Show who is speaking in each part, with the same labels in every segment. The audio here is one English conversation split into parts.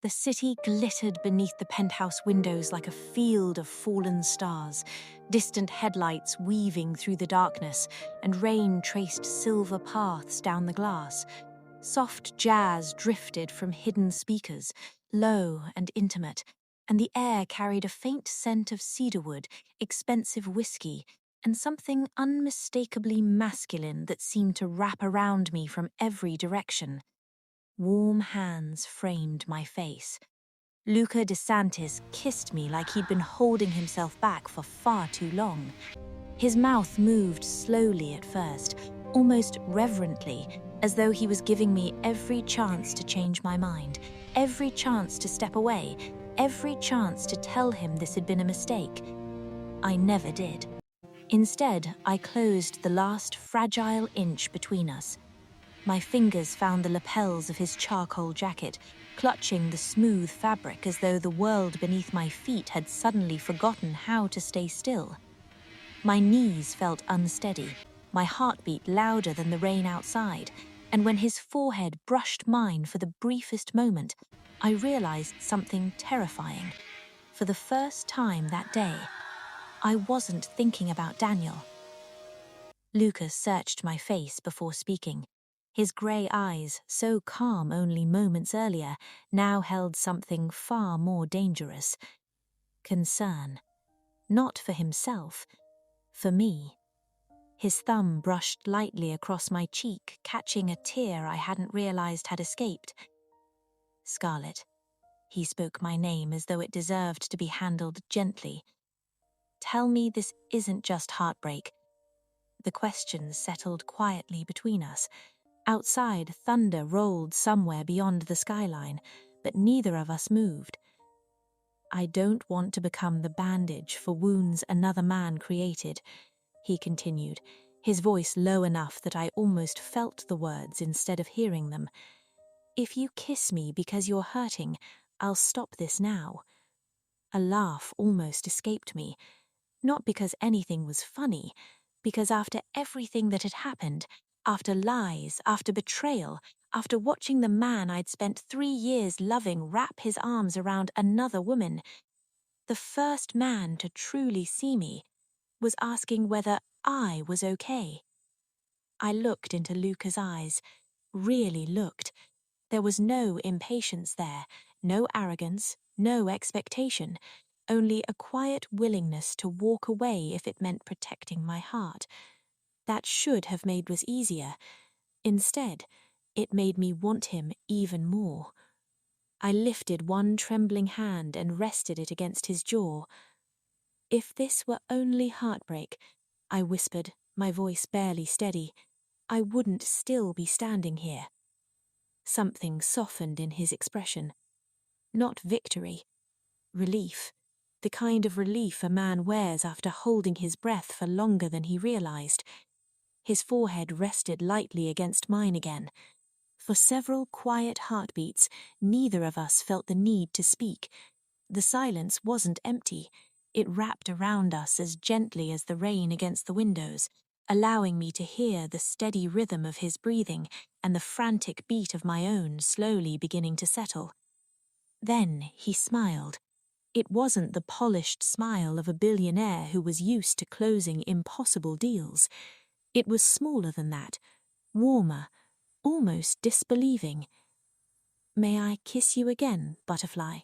Speaker 1: The city glittered beneath the penthouse windows like a field of fallen stars, distant headlights weaving through the darkness, and rain traced silver paths down the glass. Soft jazz drifted from hidden speakers, low and intimate, and the air carried a faint scent of cedarwood, expensive whiskey, and something unmistakably masculine that seemed to wrap around me from every direction. Warm hands framed my face. Luca DeSantis kissed me like he'd been holding himself back for far too long. His mouth moved slowly at first, almost reverently, as though he was giving me every chance to change my mind, every chance to step away, every chance to tell him this had been a mistake. I never did. Instead, I closed the last fragile inch between us. My fingers found the lapels of his charcoal jacket, clutching the smooth fabric as though the world beneath my feet had suddenly forgotten how to stay still. My knees felt unsteady, my heartbeat louder than the rain outside, and when his forehead brushed mine for the briefest moment, I realized something terrifying. For the first time that day, I wasn't thinking about Daniel. Lucas searched my face before speaking. His grey eyes, so calm only moments earlier, now held something far more dangerous. Concern. Not for himself, for me. His thumb brushed lightly across my cheek, catching a tear I hadn't realized had escaped. Scarlett. He spoke my name as though it deserved to be handled gently. Tell me this isn't just heartbreak. The questions settled quietly between us. Outside, thunder rolled somewhere beyond the skyline, but neither of us moved. I don't want to become the bandage for wounds another man created, he continued, his voice low enough that I almost felt the words instead of hearing them. If you kiss me because you're hurting, I'll stop this now. A laugh almost escaped me, not because anything was funny, because after everything that had happened, after lies, after betrayal, after watching the man I'd spent 3 years loving wrap his arms around another woman, the first man to truly see me was asking whether I was okay. I looked into Luca's eyes, really looked. There was no impatience there, no arrogance, no expectation, only a quiet willingness to walk away if it meant protecting my heart. That should have made was easier. Instead, it made me want him even more. I lifted one trembling hand and rested it against his jaw. If this were only heartbreak, I whispered, my voice barely steady, I wouldn't still be standing here. Something softened in his expression. Not victory. Relief. The kind of relief a man wears after holding his breath for longer than he realized. His forehead rested lightly against mine again. For several quiet heartbeats, neither of us felt the need to speak. The silence wasn't empty. It wrapped around us as gently as the rain against the windows, allowing me to hear the steady rhythm of his breathing and the frantic beat of my own slowly beginning to settle. Then he smiled. It wasn't the polished smile of a billionaire who was used to closing impossible deals. It was smaller than that, warmer, almost disbelieving. May I kiss you again, Butterfly?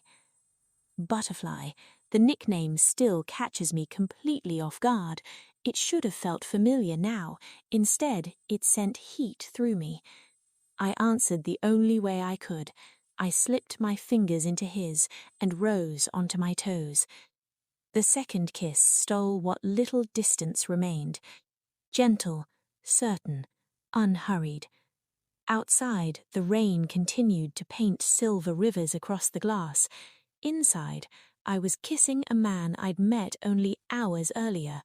Speaker 1: Butterfly, the nickname still catches me completely off guard. It should have felt familiar now. Instead, it sent heat through me. I answered the only way I could. I slipped my fingers into his and rose onto my toes. The second kiss stole what little distance remained. Gentle, certain, unhurried. Outside, the rain continued to paint silver rivers across the glass. Inside, I was kissing a man I'd met only hours earlier,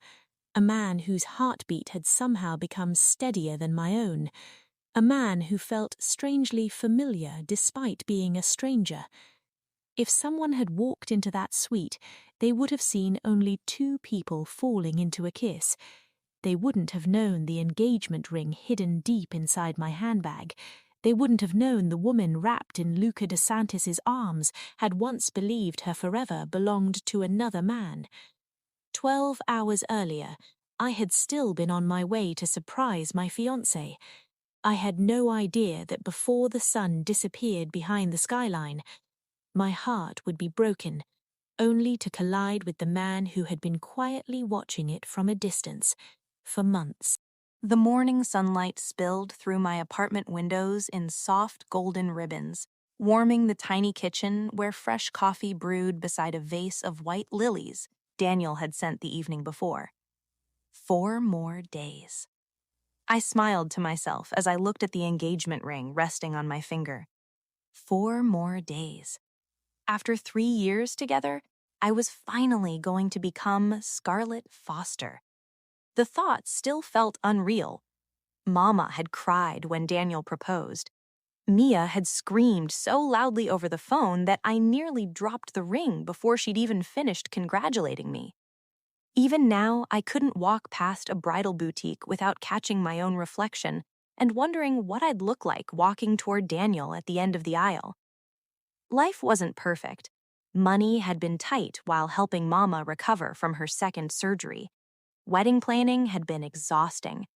Speaker 1: a man whose heartbeat had somehow become steadier than my own, a man who felt strangely familiar despite being a stranger. If someone had walked into that suite, they would have seen only 2 people falling into a kiss. They wouldn't have known the engagement ring hidden deep inside my handbag. They wouldn't have known the woman wrapped in Luca DeSantis's arms had once believed her forever belonged to another man. 12 hours earlier, I had still been on my way to surprise my fiancé. I had no idea that before the sun disappeared behind the skyline, my heart would be broken, only to collide with the man who had been quietly watching it from a distance for months. The morning sunlight spilled through my apartment windows in soft golden ribbons, warming the tiny kitchen where fresh coffee brewed beside a vase of white lilies Daniel had sent the evening before. 4 more days. I smiled to myself as I looked at the engagement ring resting on my finger. 4 more days. After 3 years together, I was finally going to become Scarlett Foster. The thought still felt unreal. Mama had cried when Daniel proposed. Mia had screamed so loudly over the phone that I nearly dropped the ring before she'd even finished congratulating me. Even now, I couldn't walk past a bridal boutique without catching my own reflection and wondering what I'd look like walking toward Daniel at the end of the aisle. Life wasn't perfect. Money had been tight while helping Mama recover from her second surgery. Wedding planning had been exhausting.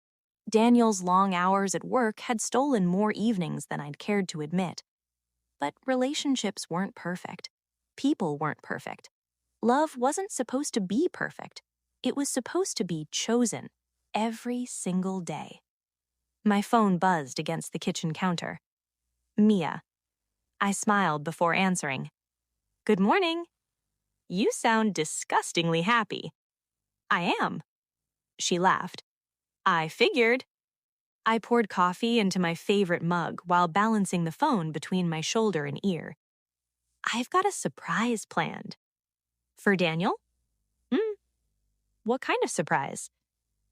Speaker 1: Daniel's long hours at work had stolen more evenings than I'd cared to admit. But relationships weren't perfect. People weren't perfect. Love wasn't supposed to be perfect. It was supposed to be chosen every single day. My phone buzzed against the kitchen counter. Mia. I smiled before answering. Good morning. You sound disgustingly happy. I am. She laughed. I figured. I poured coffee into my favorite mug while balancing the phone between my shoulder and ear. I've got a surprise planned. For Daniel? What kind of surprise?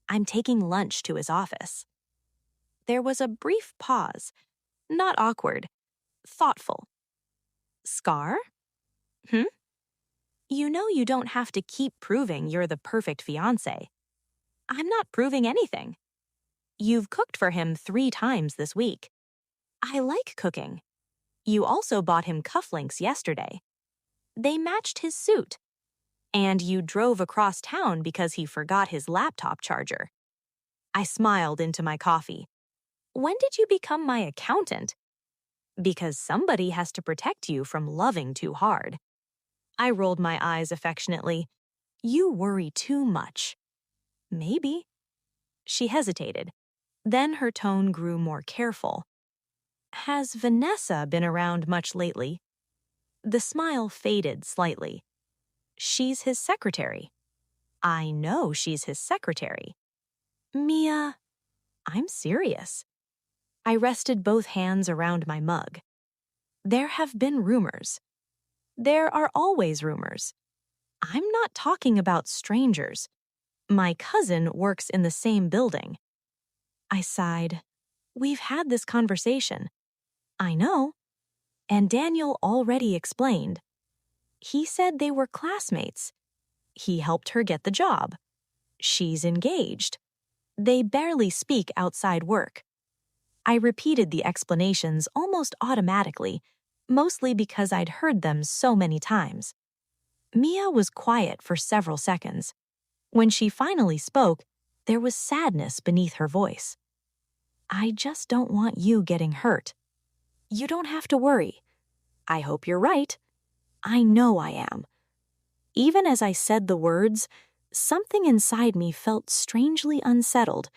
Speaker 1: I'm taking lunch to his office. There was a brief pause. Not awkward. Thoughtful. Scar? You know you don't have to keep proving you're the perfect fiancé. I'm not proving anything. You've cooked for him 3 times this week. I like cooking. You also bought him cufflinks yesterday. They matched his suit. And you drove across town because he forgot his laptop charger. I smiled into my coffee. When did you become my accountant? Because somebody has to protect you from loving too hard. I rolled my eyes affectionately. You worry too much. Maybe. She hesitated. Then her tone grew more careful. Has Vanessa been around much lately? The smile faded slightly. She's his secretary. I know she's his secretary. Mia, I'm serious. I rested both hands around my mug. There have been rumors. There are always rumors. I'm not talking about strangers. My cousin works in the same building. I sighed. We've had this conversation. I know. And Daniel already explained. He said they were classmates. He helped her get the job. She's engaged. They barely speak outside work. I repeated the explanations almost automatically, mostly because I'd heard them so many times. Mia was quiet for several seconds. When she finally spoke, there was sadness beneath her voice. I just don't want you getting hurt. You don't have to worry. I hope you're right. I know I am. Even as I said the words, something inside me felt strangely unsettled.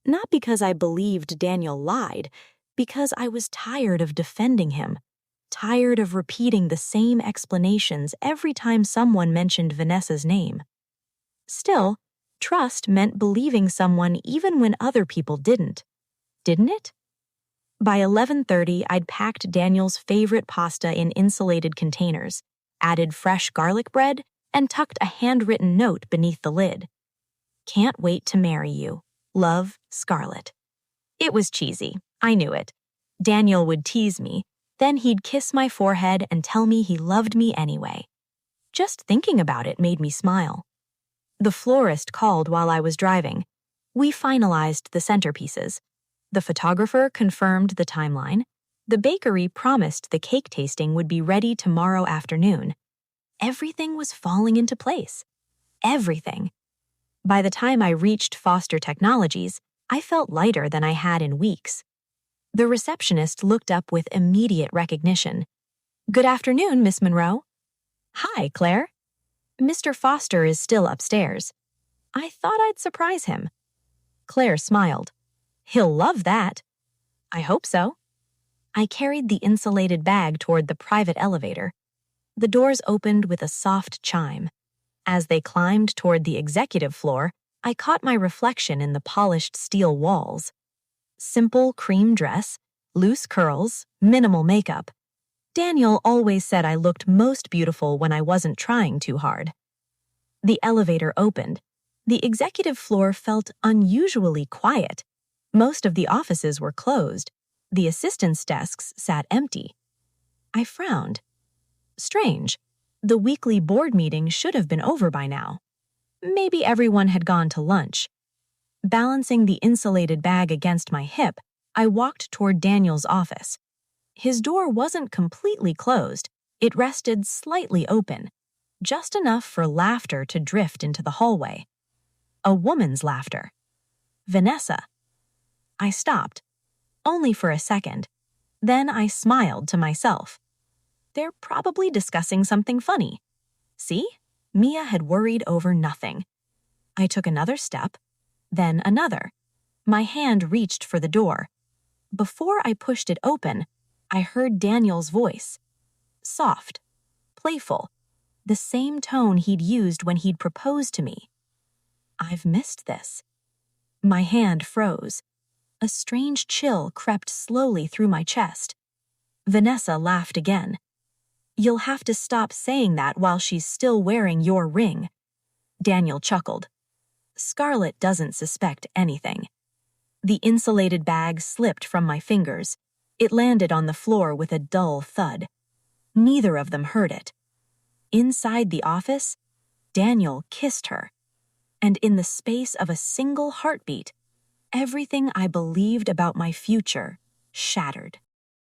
Speaker 1: Not because I believed Daniel lied, because I was tired of defending him, tired of repeating the same explanations every time someone mentioned Vanessa's name. Still, trust meant believing someone even when other people didn't it? By 11:30, I'd packed Daniel's favorite pasta in insulated containers, added fresh garlic bread, and tucked a handwritten note beneath the lid. Can't wait to marry you. Love, Scarlett. It was cheesy. I knew it. Daniel would tease me, then he'd kiss my forehead and tell me he loved me anyway. Just thinking about it made me smile. The florist called while I was driving. We finalized the centerpieces. The photographer confirmed the timeline, The bakery promised the cake tasting would be ready tomorrow afternoon. Everything was falling into place. Everything. By the time I reached Foster Technologies, I felt lighter than I had in weeks. The receptionist looked up with immediate recognition. "Good afternoon, Miss Monroe." "Hi, Claire." "Mr. Foster is still upstairs." I thought I'd surprise him. Claire smiled. "He'll love that." "I hope so." I carried the insulated bag toward the private elevator. The doors opened with a soft chime. As they climbed toward the executive floor, I caught my reflection in the polished steel walls. Simple cream dress, loose curls, minimal makeup. Daniel always said I looked most beautiful when I wasn't trying too hard. The elevator opened. The executive floor felt unusually quiet. Most of the offices were closed. The assistants' desks sat empty. I frowned. Strange. The weekly board meeting should have been over by now. Maybe everyone had gone to lunch. Balancing the insulated bag against my hip, I walked toward Daniel's office. His door wasn't completely closed. It rested slightly open, just enough for laughter to drift into the hallway. A woman's laughter. Vanessa. I stopped, only for a second. Then I smiled to myself. They're probably discussing something funny. See? Mia had worried over nothing. I took another step, then another. My hand reached for the door. Before I pushed it open, I heard Daniel's voice. Soft, playful, the same tone he'd used when he'd proposed to me. I've missed this. My hand froze. A strange chill crept slowly through my chest. Vanessa laughed again. "You'll have to stop saying that while she's still wearing your ring." Daniel chuckled. "Scarlett doesn't suspect anything." The insulated bag slipped from my fingers. It landed on the floor with a dull thud. Neither of them heard it. Inside the office, Daniel kissed her. And in the space of a single heartbeat, everything I believed about my future shattered.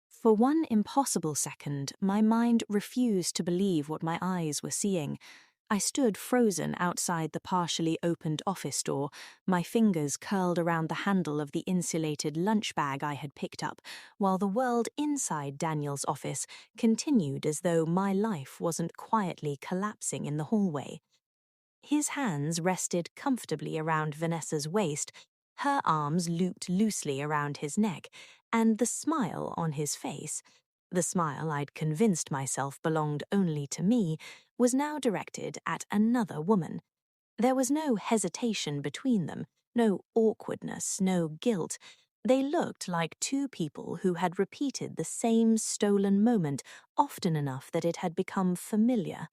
Speaker 1: For one impossible second, my mind refused to believe what my eyes were seeing. I stood frozen outside the partially opened office door, my fingers curled around the handle of the insulated lunch bag I had picked up, while the world inside Daniel's office continued as though my life wasn't quietly collapsing in the hallway. His hands rested comfortably around Vanessa's waist, her arms looped loosely around his neck, and the smile on his face, the smile I'd convinced myself belonged only to me, was now directed at another woman. There was no hesitation between them, no awkwardness, no guilt. They looked like two people who had repeated the same stolen moment often enough that it had become familiar.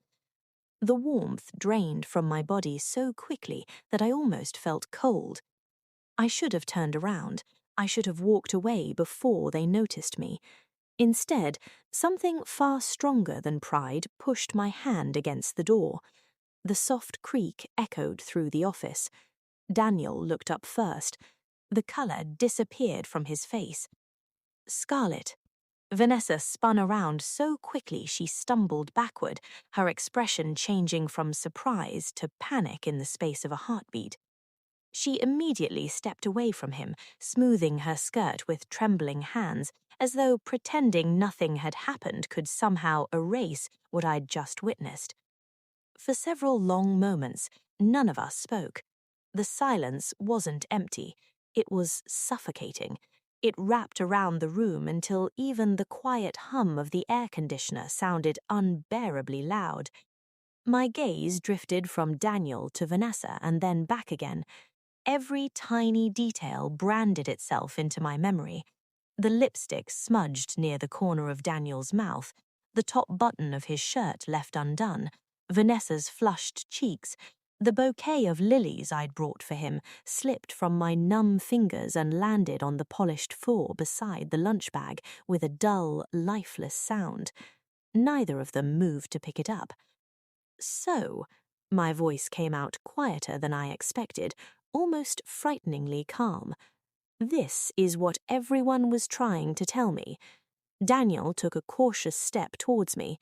Speaker 1: The warmth drained from my body so quickly that I almost felt cold. I should have turned around. I should have walked away before they noticed me. Instead, something far stronger than pride pushed my hand against the door. The soft creak echoed through the office. Daniel looked up first. The color disappeared from his face. "Scarlett." Vanessa spun around so quickly she stumbled backward, her expression changing from surprise to panic in the space of a heartbeat. She immediately stepped away from him, smoothing her skirt with trembling hands, as though pretending nothing had happened could somehow erase what I'd just witnessed. For several long moments, none of us spoke. The silence wasn't empty. It was suffocating. It wrapped around the room until even the quiet hum of the air conditioner sounded unbearably loud. My gaze drifted from Daniel to Vanessa and then back again. Every tiny detail branded itself into my memory. The lipstick smudged near the corner of Daniel's mouth, the top button of his shirt left undone, Vanessa's flushed cheeks. The bouquet of lilies I'd brought for him slipped from my numb fingers and landed on the polished floor beside the lunch bag with a dull, lifeless sound. Neither of them moved to pick it up. "So," my voice came out quieter than I expected, almost frighteningly calm. "This is what everyone was trying to tell me.
Speaker 2: Daniel took a cautious step towards me.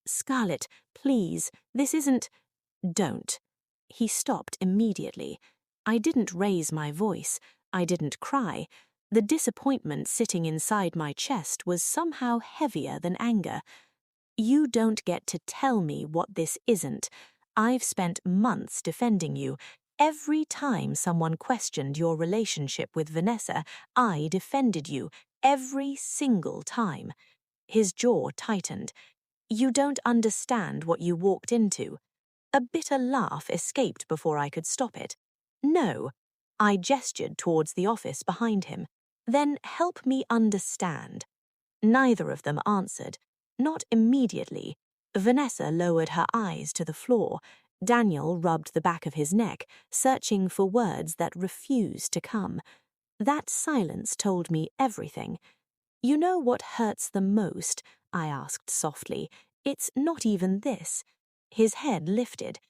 Speaker 2: "Scarlett, please, this isn't—" "Don't." He stopped immediately. I didn't raise my voice. I didn't cry. The disappointment sitting inside my chest was somehow heavier than anger. "You don't get to tell me what this isn't. I've spent months defending you. Every time someone questioned your relationship with Vanessa, I defended you. Every single time." His jaw tightened. "You don't understand what you walked into." A bitter laugh escaped before I could stop it. "No." I gestured towards the office behind him. "Then help me understand." Neither of them answered. Not immediately. Vanessa lowered her eyes to the floor. Daniel rubbed the back of his neck, searching for words that refused to come. That silence told me everything. "You know what hurts the most?" I asked softly. "It's not even this." His head lifted.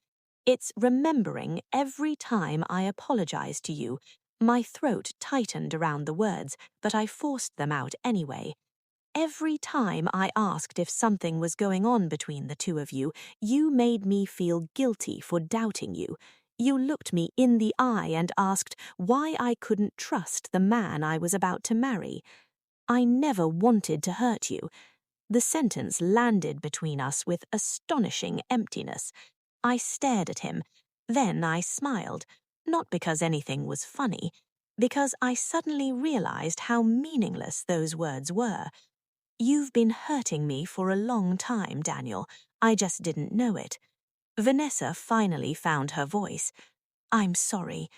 Speaker 2: "It's remembering every time I apologized to you." My throat tightened around the words, but I forced them out anyway. "Every time I asked if something was going on between the two of you, you made me feel guilty for doubting you. You looked me in the eye and asked why I couldn't trust the man I was about to marry. I never wanted to hurt you." The sentence landed between us with astonishing emptiness. I stared at him. Then I smiled, not because anything was funny, because I suddenly realized how meaningless those words were. "You've been hurting me for a long time, Daniel. I just didn't know it." Vanessa finally found her voice. "I'm sorry."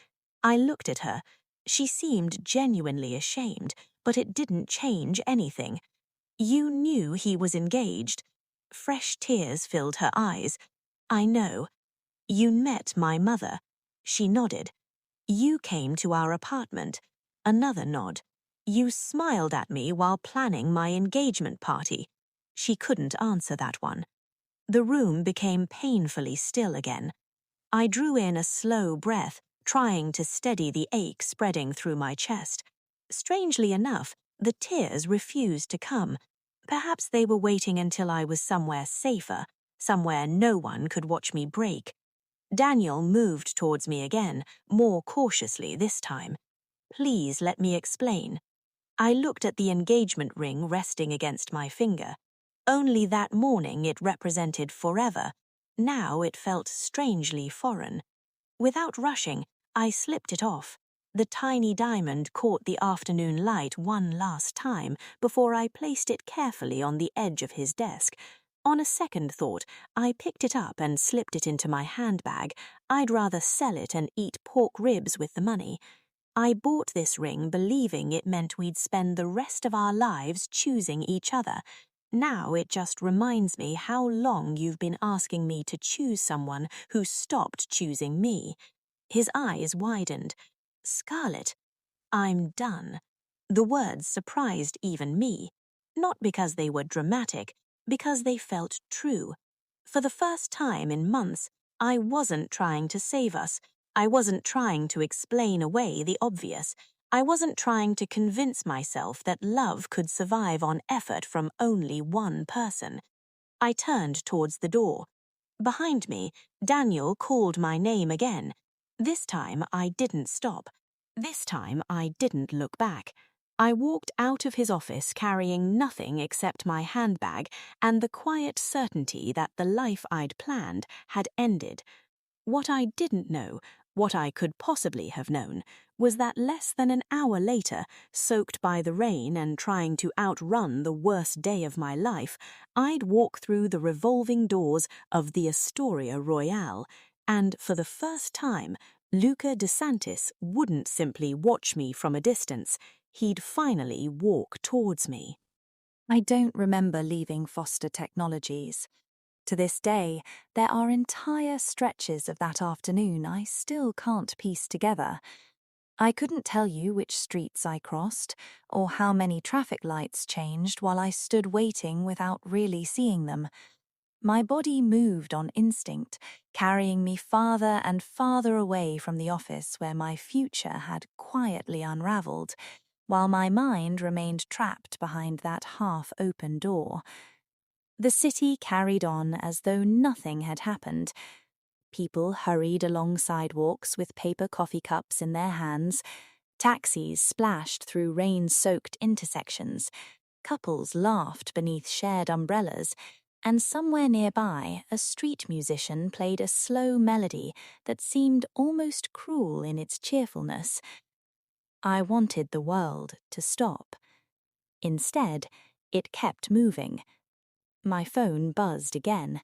Speaker 2: I looked at her. She seemed genuinely ashamed, but it didn't change anything. "You knew he was engaged." Fresh tears filled her eyes. "I know." "You met my mother." She nodded. "You came to our apartment." Another nod. "You smiled at me while planning my engagement party." She couldn't answer that one. The room became painfully still again. I drew in a slow breath, trying to steady the ache spreading through my chest. Strangely enough, the tears refused to come. Perhaps they were waiting until I was somewhere safer, somewhere no one could watch me break. Daniel moved towards me again, more cautiously this time. "Please let me explain." I looked at the engagement ring resting against my finger. Only that morning it represented forever. Now it felt strangely foreign. Without rushing, I slipped it off. The tiny diamond caught the afternoon light one last time before I placed it carefully on the edge of his desk. On a second thought, I picked it up and slipped it into my handbag. I'd rather sell it and eat pork ribs with the money. I bought this ring believing it meant we'd spend the rest of our lives choosing each other. Now it just reminds me how long you've been asking me to choose someone who stopped choosing me. His eyes widened. "Scarlett, I'm done." The words surprised even me. Not because they were dramatic, because they felt true. For the first time in months, I wasn't trying to save us. I wasn't trying to explain away the obvious. I wasn't trying to convince myself that love could survive on effort from only one person. I turned towards the door. Behind me, Daniel called my name again. This time I didn't stop. This time I didn't look back. I walked out of his office carrying nothing except my handbag and the quiet certainty that the life I'd planned had ended. What I didn't know, what I could possibly have known, was that less than an hour later, soaked by the rain and trying to outrun the worst day of my life, I'd walk through the revolving doors of the Astoria Royale, and for the first time, Luca DeSantis wouldn't simply watch me from a distance. He'd finally walk towards me.
Speaker 1: I don't remember leaving Foster Technologies. To this day, there are entire stretches of that afternoon I still can't piece together. I couldn't tell you which streets I crossed, or how many traffic lights changed while I stood waiting without really seeing them. My body moved on instinct, carrying me farther and farther away from the office where my future had quietly unraveled,
Speaker 2: while my mind remained trapped behind that half-open door. The city carried on as though nothing had happened. People hurried along sidewalks with paper coffee cups in their hands. Taxis splashed through rain-soaked intersections. Couples laughed beneath shared umbrellas, and somewhere nearby a street musician played a slow melody that seemed almost cruel in its cheerfulness. I wanted the world to stop. Instead, it kept moving. My phone buzzed again.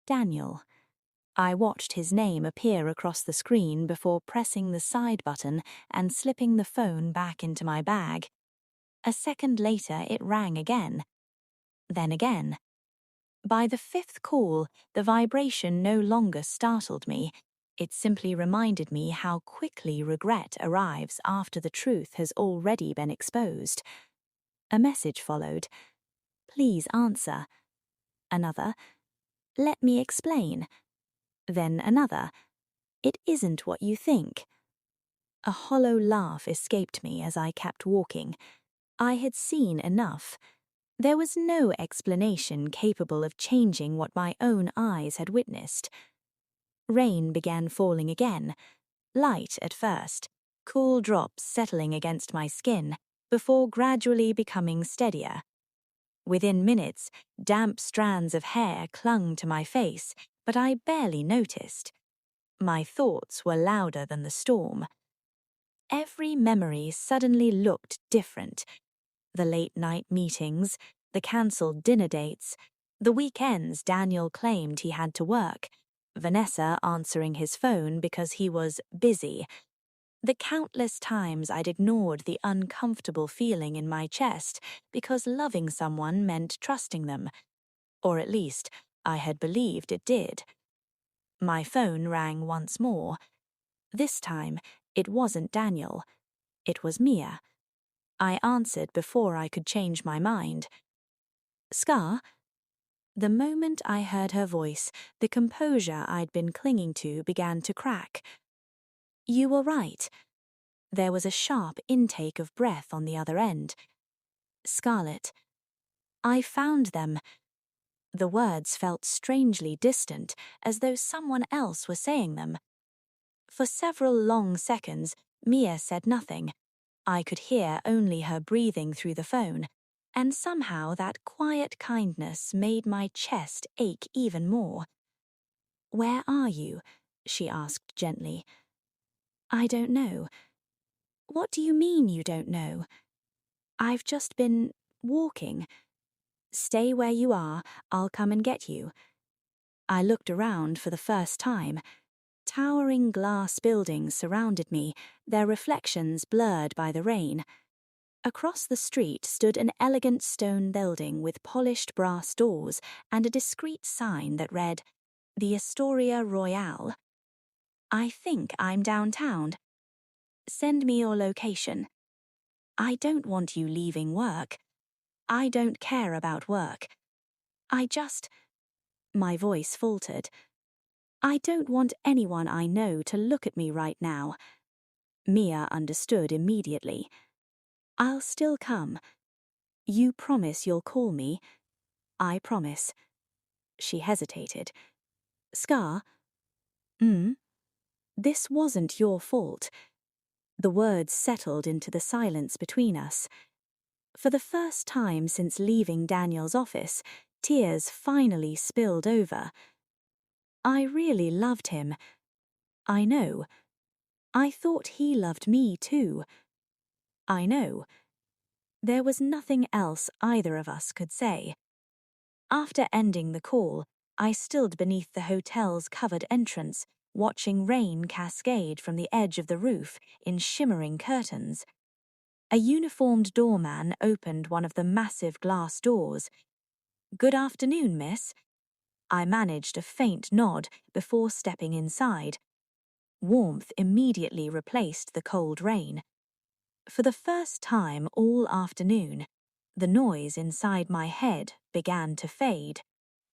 Speaker 2: Daniel. I watched his name appear across the screen before pressing the side button and slipping the phone back into my bag. A second later, it rang again. Then again. By the fifth call, the vibration no longer startled me. It simply reminded me how quickly regret arrives after the truth has already been exposed. A message followed. Please answer. Another. Let me explain. Then another. It isn't what you think. A hollow laugh escaped me as I kept walking. I had seen enough. There was no explanation capable of changing what my own eyes had witnessed. Rain began falling again, light at first, cool drops settling against my skin, before gradually becoming steadier. Within minutes, damp strands of hair clung to my face, but I barely noticed. My thoughts were louder than the storm. Every memory suddenly looked different. The late-night meetings, the cancelled dinner dates, the weekends Daniel claimed he had to work, Vanessa answering his phone because he was busy, the countless times I'd ignored the uncomfortable feeling in my chest because loving someone meant trusting them, or at least I had believed it did. My phone rang once more. This time, it wasn't Daniel. It was Mia. I answered before I could change my mind. Scar? The moment I heard her voice, the composure I'd been clinging to began to crack. You were right. There was a sharp intake of breath on the other end. Scarlett. I found them. The words felt strangely distant, as though someone else were saying them. For several long seconds, Mia said nothing. I could hear only her breathing through the phone, and somehow that quiet kindness made my chest ache even more. Where are you? She asked gently. I don't know. What do you mean you don't know? I've just been walking. Stay where you are, I'll come and get you. I looked around for the first time. Towering glass buildings surrounded me, their reflections blurred by the rain. Across the street stood an elegant stone building with polished brass doors and a discreet sign that read, The Astoria Royale. I think I'm downtown. Send me your location. I don't want you leaving work. I don't care about work. My voice faltered. I don't want anyone I know to look at me right now. Mia understood immediately. I'll still come. You promise you'll call me? I promise. She hesitated. Scar? This wasn't your fault. The words settled into the silence between us. For the first time since leaving Daniel's office, tears finally spilled over. I really loved him. I know. I thought he loved me too. I know. There was nothing else either of us could say. After ending the call, I stood beneath the hotel's covered entrance, watching rain cascade from the edge of the roof in shimmering curtains. A uniformed doorman opened one of the massive glass doors. Good afternoon, miss. I managed a faint nod before stepping inside. Warmth immediately replaced the cold rain. For the first time all afternoon, the noise inside my head began to fade.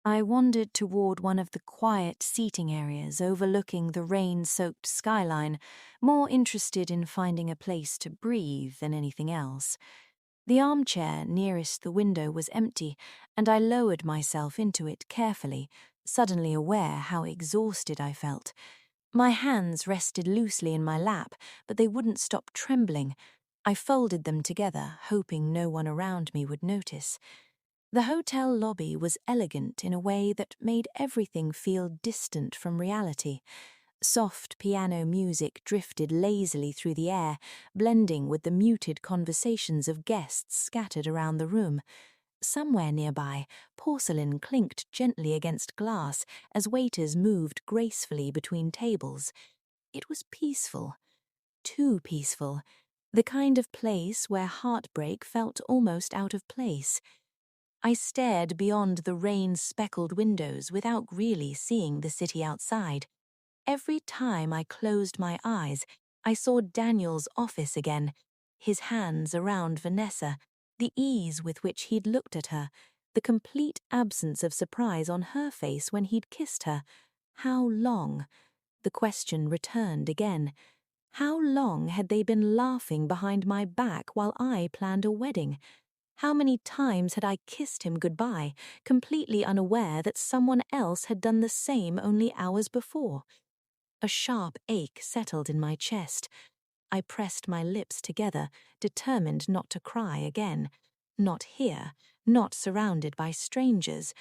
Speaker 1: I wandered toward one of the quiet seating areas overlooking the rain-soaked skyline, more interested in finding a place to breathe than anything else. The armchair nearest the window was empty, and I lowered myself into it carefully, suddenly aware how exhausted I felt. My hands rested loosely in my lap, but they wouldn't stop trembling. I folded them together, hoping no one around me would notice. The hotel lobby was elegant in a way that made everything feel distant from reality. Soft piano music drifted lazily through the air, blending with the muted conversations of guests scattered around the room. Somewhere nearby, porcelain clinked gently against glass as waiters moved gracefully between tables. It was peaceful. Too peaceful. The kind of place where heartbreak felt almost out of place. I stared beyond the rain-speckled windows without really seeing the city outside. Every time I closed my eyes, I saw Daniel's office again, his hands around Vanessa, the ease with which he'd looked at her, the complete absence of surprise on her face when he'd kissed her. How long? The question returned again. How long had they been laughing behind my back while I planned a wedding? How many times had I kissed him goodbye, completely unaware that someone else had done the same only hours before? A sharp ache settled in my chest. I pressed my lips together, determined not to cry again. Not here, not surrounded by strangers.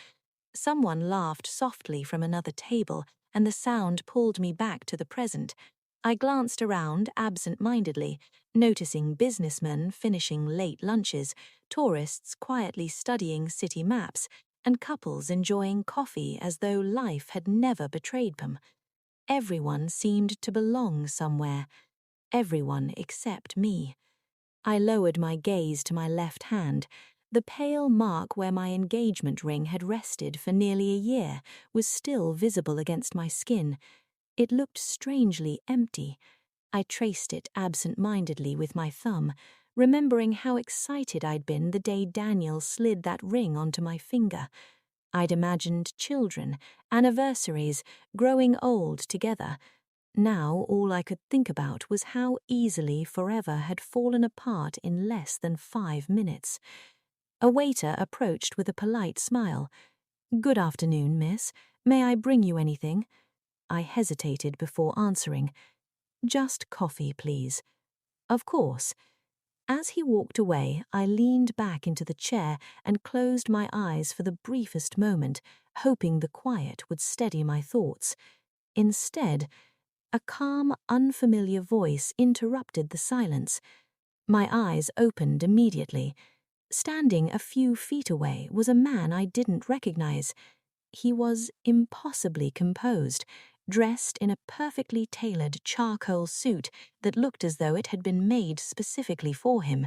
Speaker 1: Someone laughed softly from another table, and the sound pulled me back to the present. I glanced around absent-mindedly, noticing businessmen finishing late lunches, tourists quietly studying city maps, and couples enjoying coffee as though life had never betrayed them. Everyone seemed to belong somewhere. Everyone except me. I lowered my gaze to my left hand. The pale mark where my engagement ring had rested for nearly a year was still visible against my skin. It looked strangely empty. I traced it absent-mindedly with my thumb, remembering how excited I'd been the day Daniel slid that ring onto my finger. I'd imagined children, anniversaries, growing old together. Now all I could think about was how easily forever had fallen apart in less than 5 minutes. A waiter approached with a polite smile. "Good afternoon, miss. May I bring you anything?" I hesitated before answering. "Just coffee, please." "Of course." As he walked away, I leaned back into the chair and closed my eyes for the briefest moment, hoping the quiet would steady my thoughts. Instead, a calm, unfamiliar voice interrupted the silence. My eyes opened immediately. Standing a few feet away was a man I didn't recognize. He was impossibly composed, dressed in a perfectly tailored charcoal suit that looked as though it had been made specifically for him.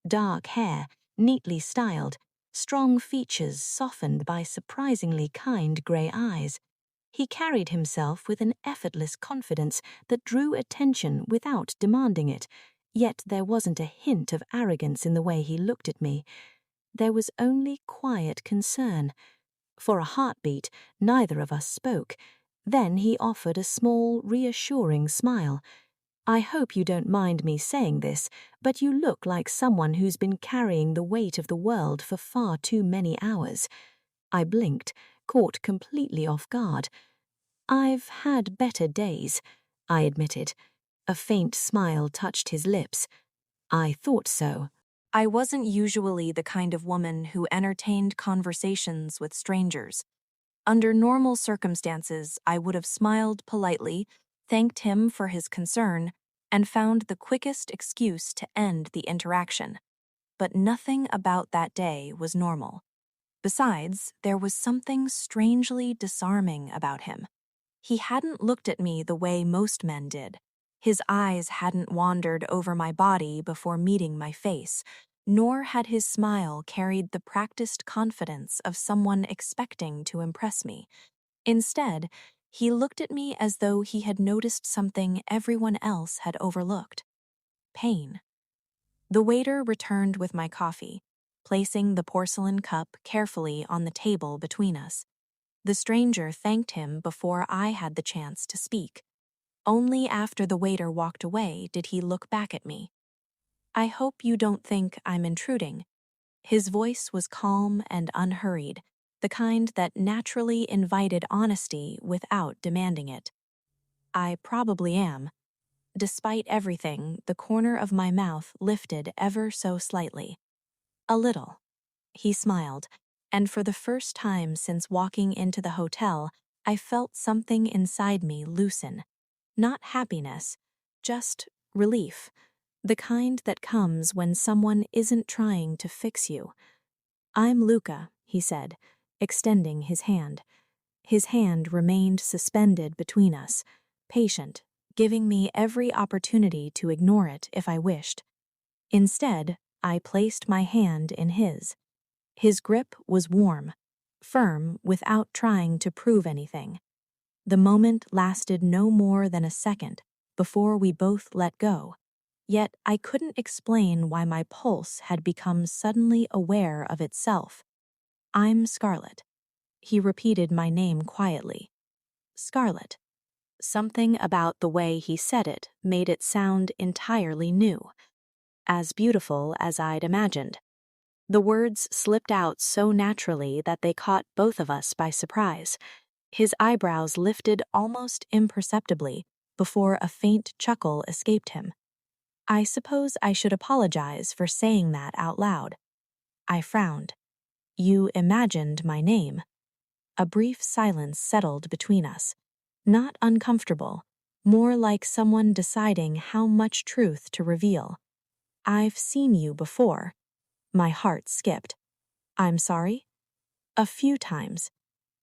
Speaker 1: Dark hair, neatly styled, strong features softened by surprisingly kind grey eyes. He carried himself with an effortless confidence that drew attention without demanding it, yet there wasn't a hint of arrogance in the way he looked at me. There was only quiet concern. For a heartbeat, neither of us spoke. Then he offered a small, reassuring smile. "I hope you don't mind me saying this, but you look like someone who's been carrying the weight of the world for far too many hours." I blinked, caught completely off guard. "I've had better days," I admitted. A faint smile touched his lips. "I thought so." I wasn't usually the kind of woman who entertained conversations with strangers. Under normal circumstances, I would have smiled politely, thanked him for his concern, and found the quickest excuse to end the interaction. But nothing about that day was normal. Besides, there was something strangely disarming about him. He hadn't looked at me the way most men did. His eyes hadn't wandered over my body before meeting my face, nor had his smile carried the practiced confidence of someone expecting to impress me. Instead, he looked at me as though he had noticed something everyone else had overlooked: pain. The waiter returned with my coffee, placing the porcelain cup carefully on the table between us. The stranger thanked him before I had the chance to speak. Only after the waiter walked away did he look back at me. "I hope you don't think I'm intruding." His voice was calm and unhurried, the kind that naturally invited honesty without demanding it. "I probably am." Despite everything, the corner of my mouth lifted ever so slightly. "A little." He smiled, and for the first time since walking into the hotel, I felt something inside me loosen. Not happiness, just relief. The kind that comes when someone isn't trying to fix you. "I'm Luca," he said, extending his hand. His hand remained suspended between us, patient, giving me every opportunity to ignore it if I wished. Instead, I placed my hand in his. His grip was warm, firm without trying to prove anything. The moment lasted no more than a second before we both let go, yet I couldn't explain why my pulse had become suddenly aware of itself. "I'm Scarlett." He repeated my name quietly. Scarlett. Something about the way he said it made it sound entirely new. As beautiful as I'd imagined. The words slipped out so naturally that they caught both of us by surprise. His eyebrows lifted almost imperceptibly before a faint chuckle escaped him. "I suppose I should apologize for saying that out loud." I frowned. "You imagined my name." A brief silence settled between us. Not uncomfortable, more like someone deciding how much truth to reveal. "I've seen you before." My heart skipped. "I'm sorry?" "A few times."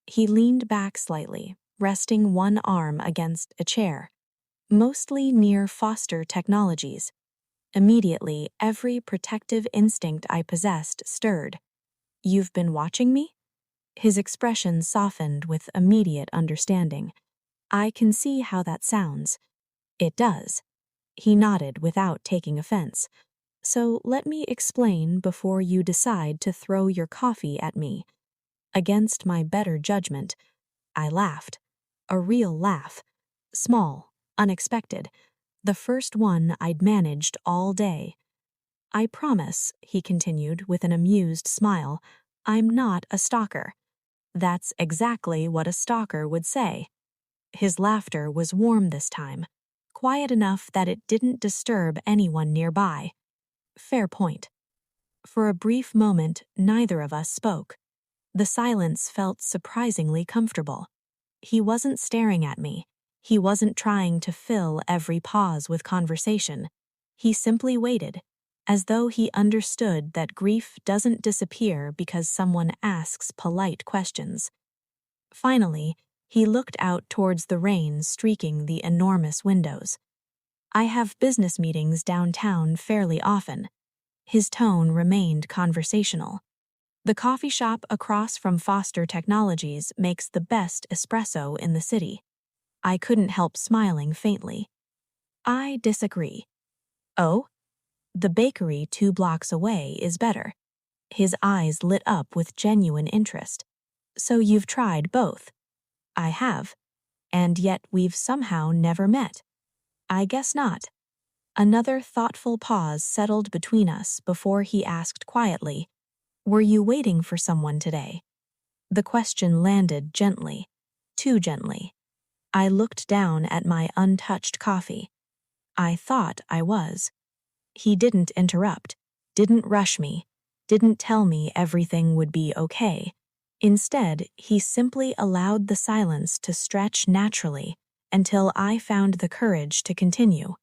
Speaker 1: He leaned back slightly, resting one arm against a chair. "Mostly near Foster Technologies." Immediately, every protective instinct I possessed stirred. "You've been watching me?" His expression softened with immediate understanding. "I can see how that sounds." "It does." He nodded without taking offense. "So let me explain before you decide to throw your coffee at me." Against my better judgment, I laughed. A real laugh. Small, unexpected. The first one I'd managed all day. "I promise," he continued with an amused smile, "I'm not a stalker." That's exactly what a stalker would say. His laughter was warm this time, quiet enough that it didn't disturb anyone nearby. Fair point. For a brief moment, neither of us spoke. The silence felt surprisingly comfortable. He wasn't staring at me. He wasn't trying to fill every pause with conversation. He simply waited, as though he understood that grief doesn't disappear because someone asks polite questions. Finally, he looked out towards the rain streaking the enormous windows. "I have business meetings downtown fairly often." His tone remained conversational. "The coffee shop across from Foster Technologies makes the best espresso in the city." I couldn't help smiling faintly. "I disagree." "Oh?" "The bakery 2 blocks away is better." His eyes lit up with genuine interest. "So you've tried both?" "I have. And yet we've somehow never met." "I guess not." Another thoughtful pause settled between us before he asked quietly, "Were you waiting for someone today?" The question landed gently, too gently. I looked down at my untouched coffee. "I thought I was." He didn't interrupt, didn't rush me, didn't tell me everything would be okay. Instead, he simply allowed the silence to stretch naturally until I found the courage to continue.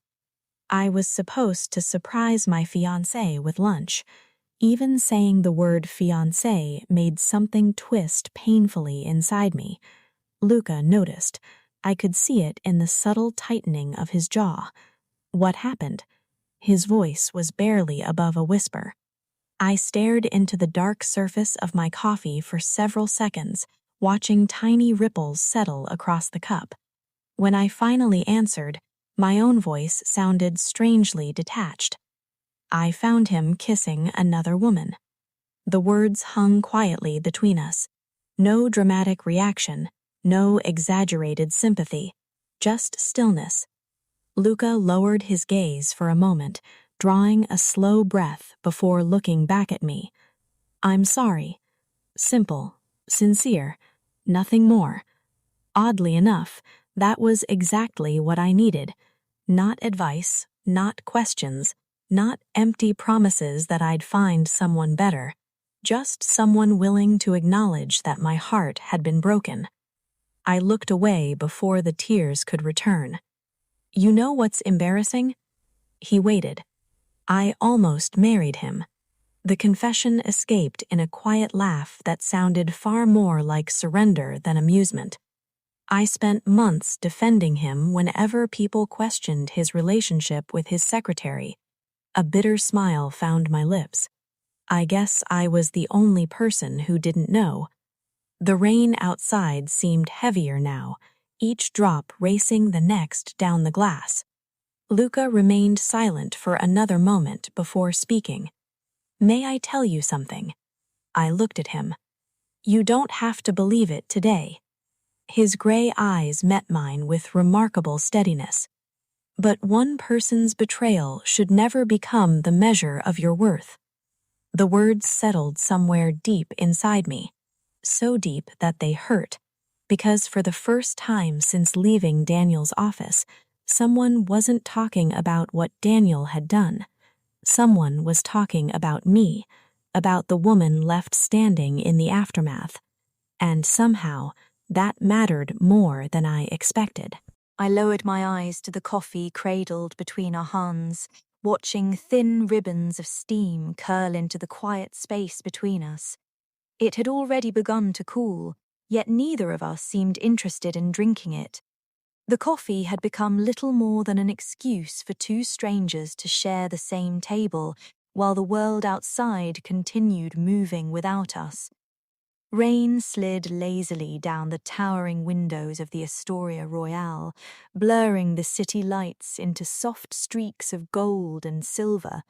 Speaker 1: I was supposed to surprise my fiancé with lunch. Even saying the word fiancé made something twist painfully inside me. Luca noticed. I could see it in the subtle tightening of his jaw. "What happened?" His voice was barely above a whisper. I stared into the dark surface of my coffee for several seconds, watching tiny ripples settle across the cup. When I finally answered, my own voice sounded strangely detached. "I found him kissing another woman." The words hung quietly between us.
Speaker 2: No dramatic reaction, no exaggerated sympathy, just stillness. Luca lowered his gaze for a moment, drawing a slow breath before looking back at me. I'm sorry. Simple, sincere, nothing more. Oddly enough, that was exactly what I needed. Not advice, not questions, not empty promises that I'd find someone better. Just someone willing to acknowledge that my heart had been broken. I looked away before the tears could return. You know what's embarrassing? He waited. I almost married him. The confession escaped in a quiet laugh that sounded far more like surrender than amusement. I spent months defending him whenever people questioned his relationship with his secretary. A bitter smile found my lips. I guess I was the only person who didn't know. The rain outside seemed heavier now, each drop racing the next down the glass. Luca remained silent for another moment before speaking. May I tell you something? I looked at him. You don't have to believe it today. His gray eyes met mine with remarkable steadiness. But one person's betrayal should never become the measure of your worth. The words settled somewhere deep inside me, so deep that they hurt, because for the first time since leaving Daniel's office, someone wasn't talking about what Daniel had done. Someone was talking about me, about the woman left standing in the aftermath. And somehow, that mattered more than I expected.
Speaker 1: I lowered my eyes to the coffee cradled between our hands, watching thin ribbons of steam curl into the quiet space between us. It had already begun to cool, yet neither of us seemed interested in drinking it. The coffee had become little more than an excuse for two strangers to share the same table, while the world outside continued moving without us. Rain slid lazily down the towering windows of the Astoria Royale, blurring the city lights into soft streaks of gold and silver,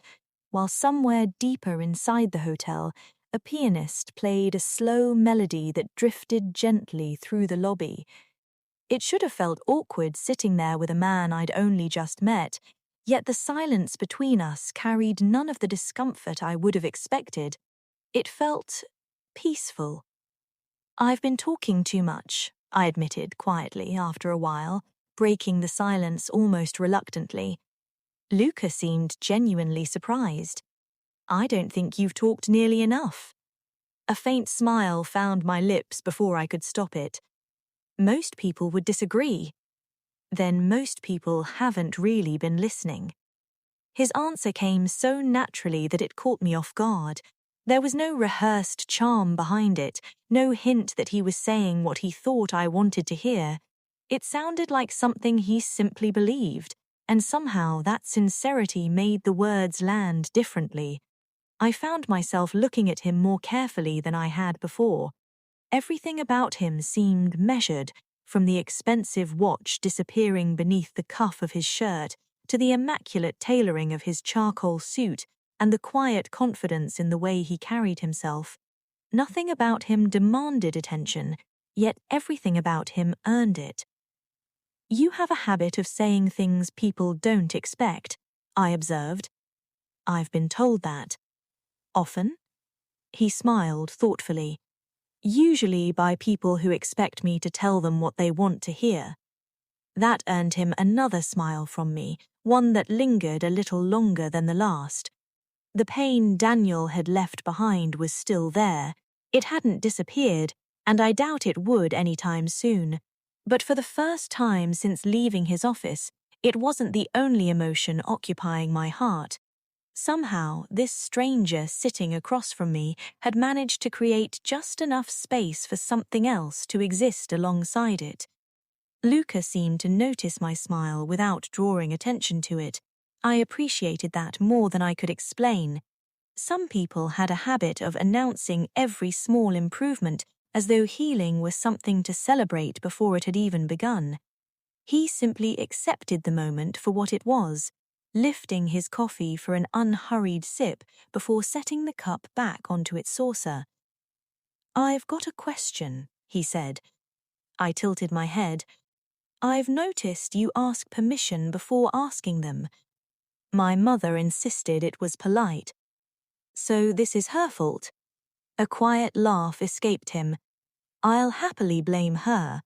Speaker 1: while somewhere deeper inside the hotel, a pianist played a slow melody that drifted gently through the lobby. It should have felt awkward sitting there with a man I'd only just met, yet the silence between us carried none of the discomfort I would have expected. It felt peaceful. I've been talking too much, I admitted quietly after a while, breaking the silence almost reluctantly. Luca seemed genuinely surprised. I don't think you've talked nearly enough. A faint smile found my lips before I could stop it. Most people would disagree. Then most people haven't really been listening. His answer came so naturally that it caught me off guard. There was no rehearsed charm behind it, no hint that he was saying what he thought I wanted to hear. It sounded like something he simply believed, and somehow that sincerity made the words land differently. I found myself looking at him more carefully than I had before. Everything about him seemed measured, from the expensive watch disappearing beneath the cuff of his shirt to the immaculate tailoring of his charcoal suit and the quiet confidence in the way he carried himself. Nothing about him demanded attention, yet everything about him earned it. You have a habit of saying things people don't expect, I observed. I've been told that. Often? He smiled thoughtfully. Usually by people who expect me to tell them what they want to hear. That earned him another smile from me, one that lingered a little longer than the last. The pain Daniel had left behind was still there. It hadn't disappeared, and I doubt it would anytime soon. But for the first time since leaving his office, it wasn't the only emotion occupying my heart. Somehow, this stranger sitting across from me had managed to create just enough space for something else to exist alongside it. Luca seemed to notice my smile without drawing attention to it. I appreciated that more than I could explain. Some people had a habit of announcing every small improvement as though healing was something to celebrate before it had even begun. He simply accepted the moment for what it was, lifting his coffee for an unhurried sip before setting the cup back onto its saucer.
Speaker 2: "I've got a question," he said. I tilted my head. "I've noticed you ask permission before asking them." My mother insisted it was polite. "So this is her fault?" A quiet laugh escaped him. "I'll happily blame her."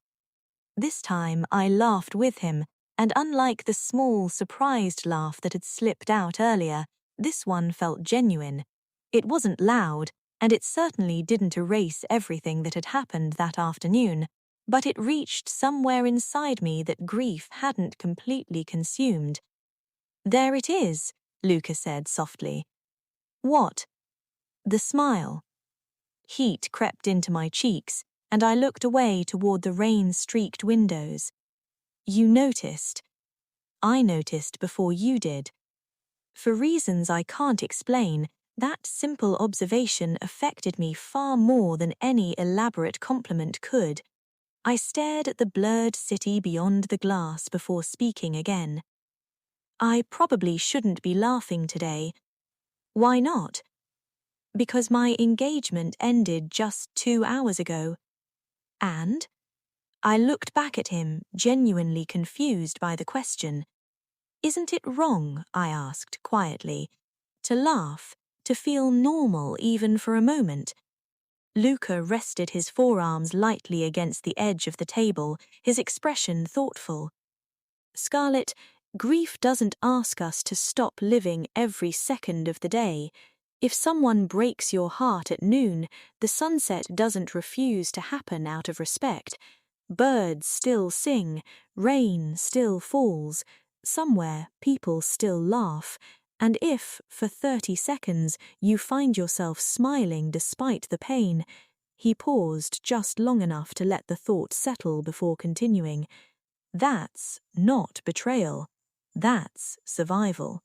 Speaker 2: This time I laughed with him, and unlike the small, surprised laugh that had slipped out earlier, this one felt genuine. It wasn't loud, and it certainly didn't erase everything that had happened that afternoon, but it reached somewhere inside me that grief hadn't completely consumed. "There it is," Luca said softly. "What?" "The smile." Heat crept into my cheeks, and I looked away toward the rain-streaked windows. "You noticed." "I noticed before you did." For reasons I can't explain, that simple observation affected me far more than any elaborate compliment could. I stared at the blurred city beyond the glass before speaking again. "I probably shouldn't be laughing today." "Why not?" "Because my engagement ended just 2 hours ago." "And?" I looked back at him, genuinely confused by the question. "Isn't it wrong," I asked quietly, "to laugh, to feel normal even for a moment?" Luca rested his forearms lightly against the edge of the table, his expression thoughtful. "Scarlett, grief doesn't ask us to stop living every second of the day. If someone breaks your heart at noon, the sunset doesn't refuse to happen out of respect. Birds still sing, rain still falls, somewhere people still laugh, and if, for 30 seconds, you find yourself smiling despite the pain—" He paused just long enough to let the thought settle before continuing. "That's not betrayal. That's survival."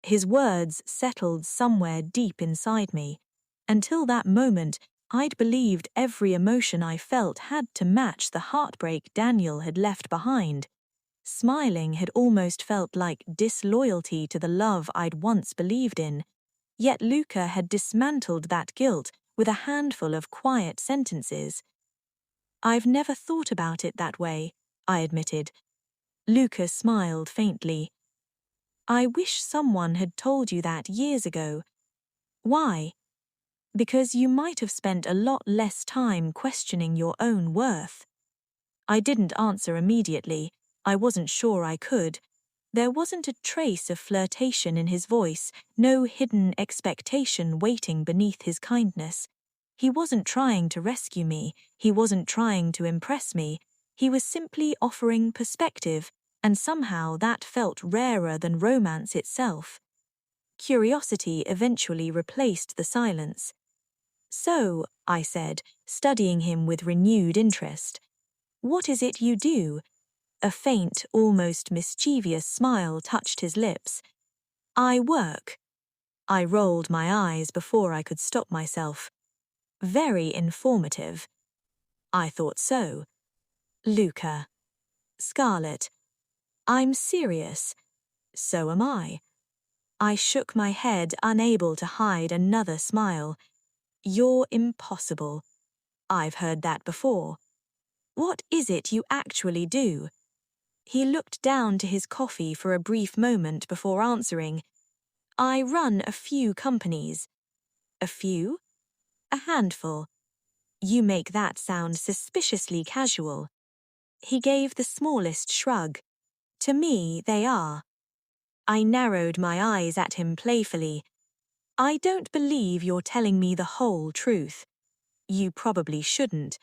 Speaker 2: His words settled somewhere deep inside me. Until that moment, I'd believed every emotion I felt had to match the heartbreak Daniel had left behind. Smiling had almost felt like disloyalty to the love I'd once believed in. Yet Luca had dismantled that guilt with a handful of quiet sentences. "I've never thought about it that way," I admitted. Luca smiled faintly. "I wish someone had told you that years ago." "Why?" "Because you might have spent a lot less time questioning your own worth." I didn't answer immediately. I wasn't sure I could. There wasn't a trace of flirtation in his voice, no hidden expectation waiting beneath his kindness. He wasn't trying to rescue me, he wasn't trying to impress me. He was simply offering perspective, and somehow that felt rarer than romance itself. Curiosity eventually replaced the silence. "So," I said, studying him with renewed interest, "what is it you do?" A faint, almost mischievous smile touched his lips. "I work." I rolled my eyes before I could stop myself. "Very informative." "I thought so." "Luca." "Scarlett." "I'm serious." "So am I." I shook my head, unable to hide another smile. "You're impossible." "I've heard that before." "What is it you actually do?" He looked down to his coffee for a brief moment before answering. "I run a few companies." "A few?" "A handful." "You make that sound suspiciously casual." He gave the smallest shrug. "To me, they are." I narrowed my eyes at him playfully. "I don't believe you're telling me the whole truth." "You probably shouldn't."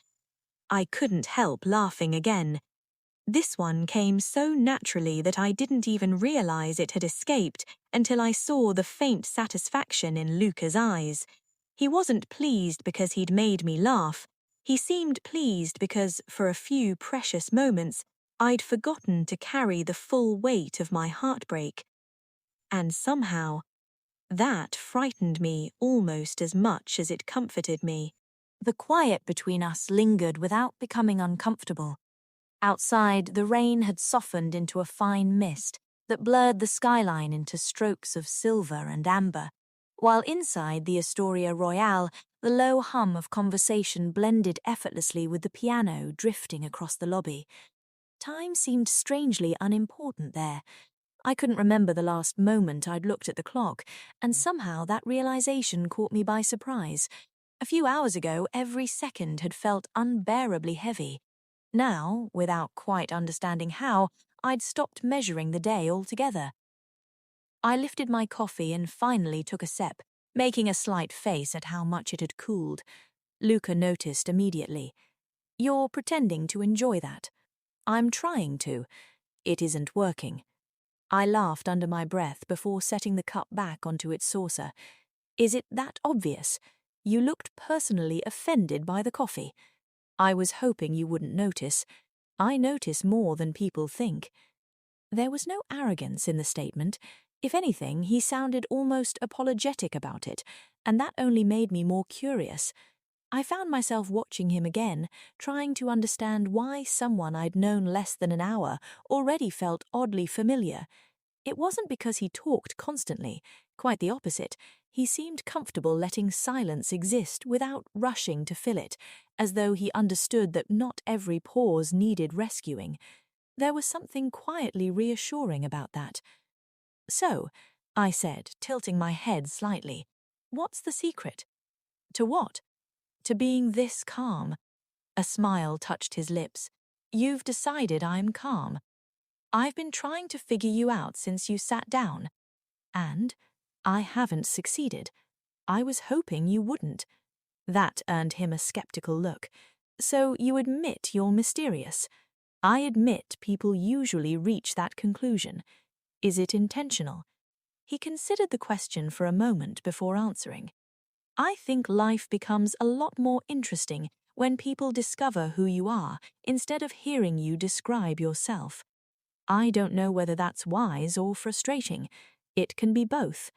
Speaker 2: I couldn't help laughing again. This one came so naturally that I didn't even realize it had escaped until I saw the faint satisfaction in Luca's eyes. He wasn't pleased because he'd made me laugh. He seemed pleased because, for a few precious moments, I'd forgotten to carry the full weight of my heartbreak. And somehow, that frightened me almost as much as it comforted me.
Speaker 1: The quiet between us lingered without becoming uncomfortable. Outside, the rain had softened into a fine mist that blurred the skyline into strokes of silver and amber. while inside the Astoria Royale, the low hum of conversation blended effortlessly with the piano drifting across the lobby. Time seemed strangely unimportant there. I couldn't remember the last moment I'd looked at the clock, and somehow that realization caught me by surprise. A few hours ago, every second had felt unbearably heavy. Now, without quite understanding how, I'd stopped measuring the day altogether. I lifted my coffee and finally took a sip, making a slight face at how much it had cooled. Luca noticed immediately. "You're pretending to enjoy that." "I'm trying to. It isn't working." I laughed under my breath before setting the cup back onto its saucer. "Is it that obvious? You looked personally offended by the coffee." "I was hoping you wouldn't notice. I notice more than people think." There was no arrogance in the statement. If anything, he sounded almost apologetic about it, and that only made me more curious. I found myself watching him again, trying to understand why someone I'd known less than an hour already felt oddly familiar. It wasn't because he talked constantly. Quite the opposite. He seemed comfortable letting silence exist without rushing to fill it, as though he understood that not every pause needed rescuing. There was something quietly reassuring about that. "So," I said, tilting my head slightly, "what's the secret?" "To what?" "To being this calm." A smile touched his lips. "You've decided I'm calm. I've been trying to figure you out since you sat down. And I haven't succeeded. I was hoping you wouldn't." That earned him a skeptical look. "So you admit you're mysterious?" "I admit people usually reach that conclusion. Is it intentional?" He considered the question for a moment before answering. "I think life becomes a lot more interesting when people discover who you are instead of hearing you describe yourself. I don't know whether that's wise or frustrating. It can be both."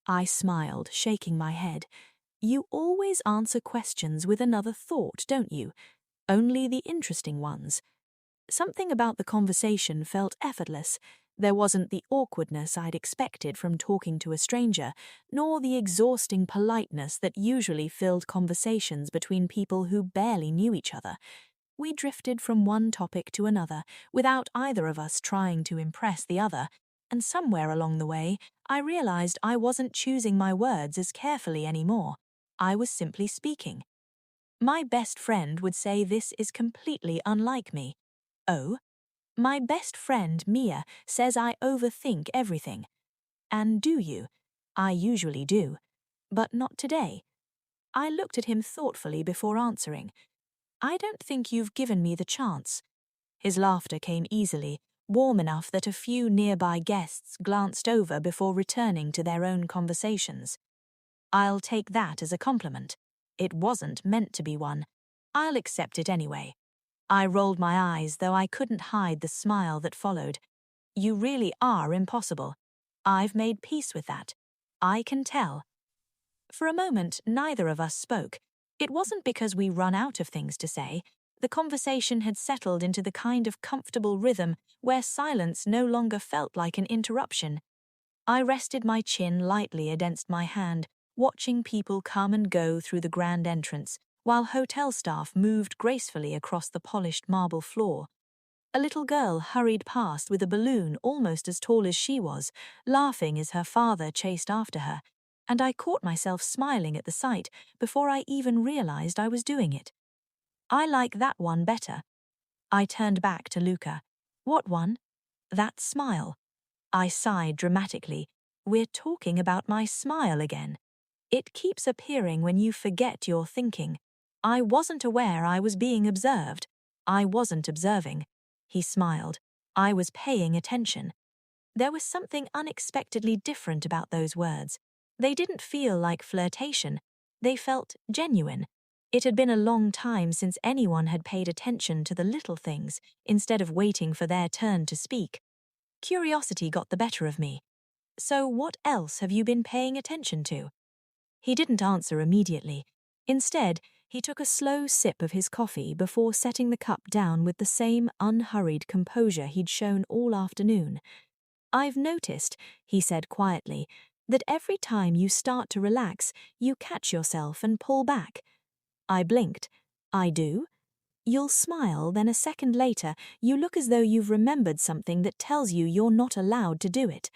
Speaker 1: I smiled, shaking my head. "You always answer questions with another thought, don't you? Only the interesting ones." Something about the conversation felt effortless. There wasn't the awkwardness I'd expected from talking to a stranger, nor the exhausting politeness that usually filled conversations between people who barely knew each other. We drifted from one topic to another, without either of us trying to impress the other, and somewhere along the way, I realized I wasn't choosing my words as carefully anymore. I was simply speaking. My best friend would say this is completely unlike me. "Oh?" "My best friend, Mia, says I overthink everything." "And do you?" "I usually do. But not today." I looked at him thoughtfully before answering. "I don't think you've given me the chance." His laughter came easily, warm enough that a few nearby guests glanced over before returning to their own conversations. "I'll take that as a compliment. It wasn't meant to be one. I'll accept it anyway." I rolled my eyes, though I couldn't hide the smile that followed. "You really are impossible. I've made peace with that. I can tell." For a moment, neither of us spoke. It wasn't because we run out of things to say. The conversation had settled into the kind of comfortable rhythm where silence no longer felt like an interruption. I rested my chin lightly against my hand, watching people come and go through the grand entrance, while hotel staff moved gracefully across the polished marble floor. A little girl hurried past with a balloon almost as tall as she was, laughing as her father chased after her, and I caught myself smiling at the sight before I even realized I was doing it. "I like that one better." I turned back to Luca. "What one?" "That smile." I sighed dramatically. "We're talking about my smile again. It keeps appearing when you forget you're thinking. I wasn't aware I was being observed. I wasn't observing." He smiled. "I was paying attention." There was something unexpectedly different about those words. They didn't feel like flirtation. They felt genuine. It had been a long time since anyone had paid attention to the little things instead of waiting for their turn to speak. Curiosity got the better of me. "So what else have you been paying attention to?" He didn't answer immediately. Instead, he took a slow sip of his coffee before setting the cup down with the same unhurried composure he'd shown all afternoon. "I've noticed," he said quietly,
Speaker 2: That every time you start to relax, you catch yourself and pull back. I blinked. I do? You'll smile, then a second later, you look as though you've remembered something that tells you you're not allowed to do it.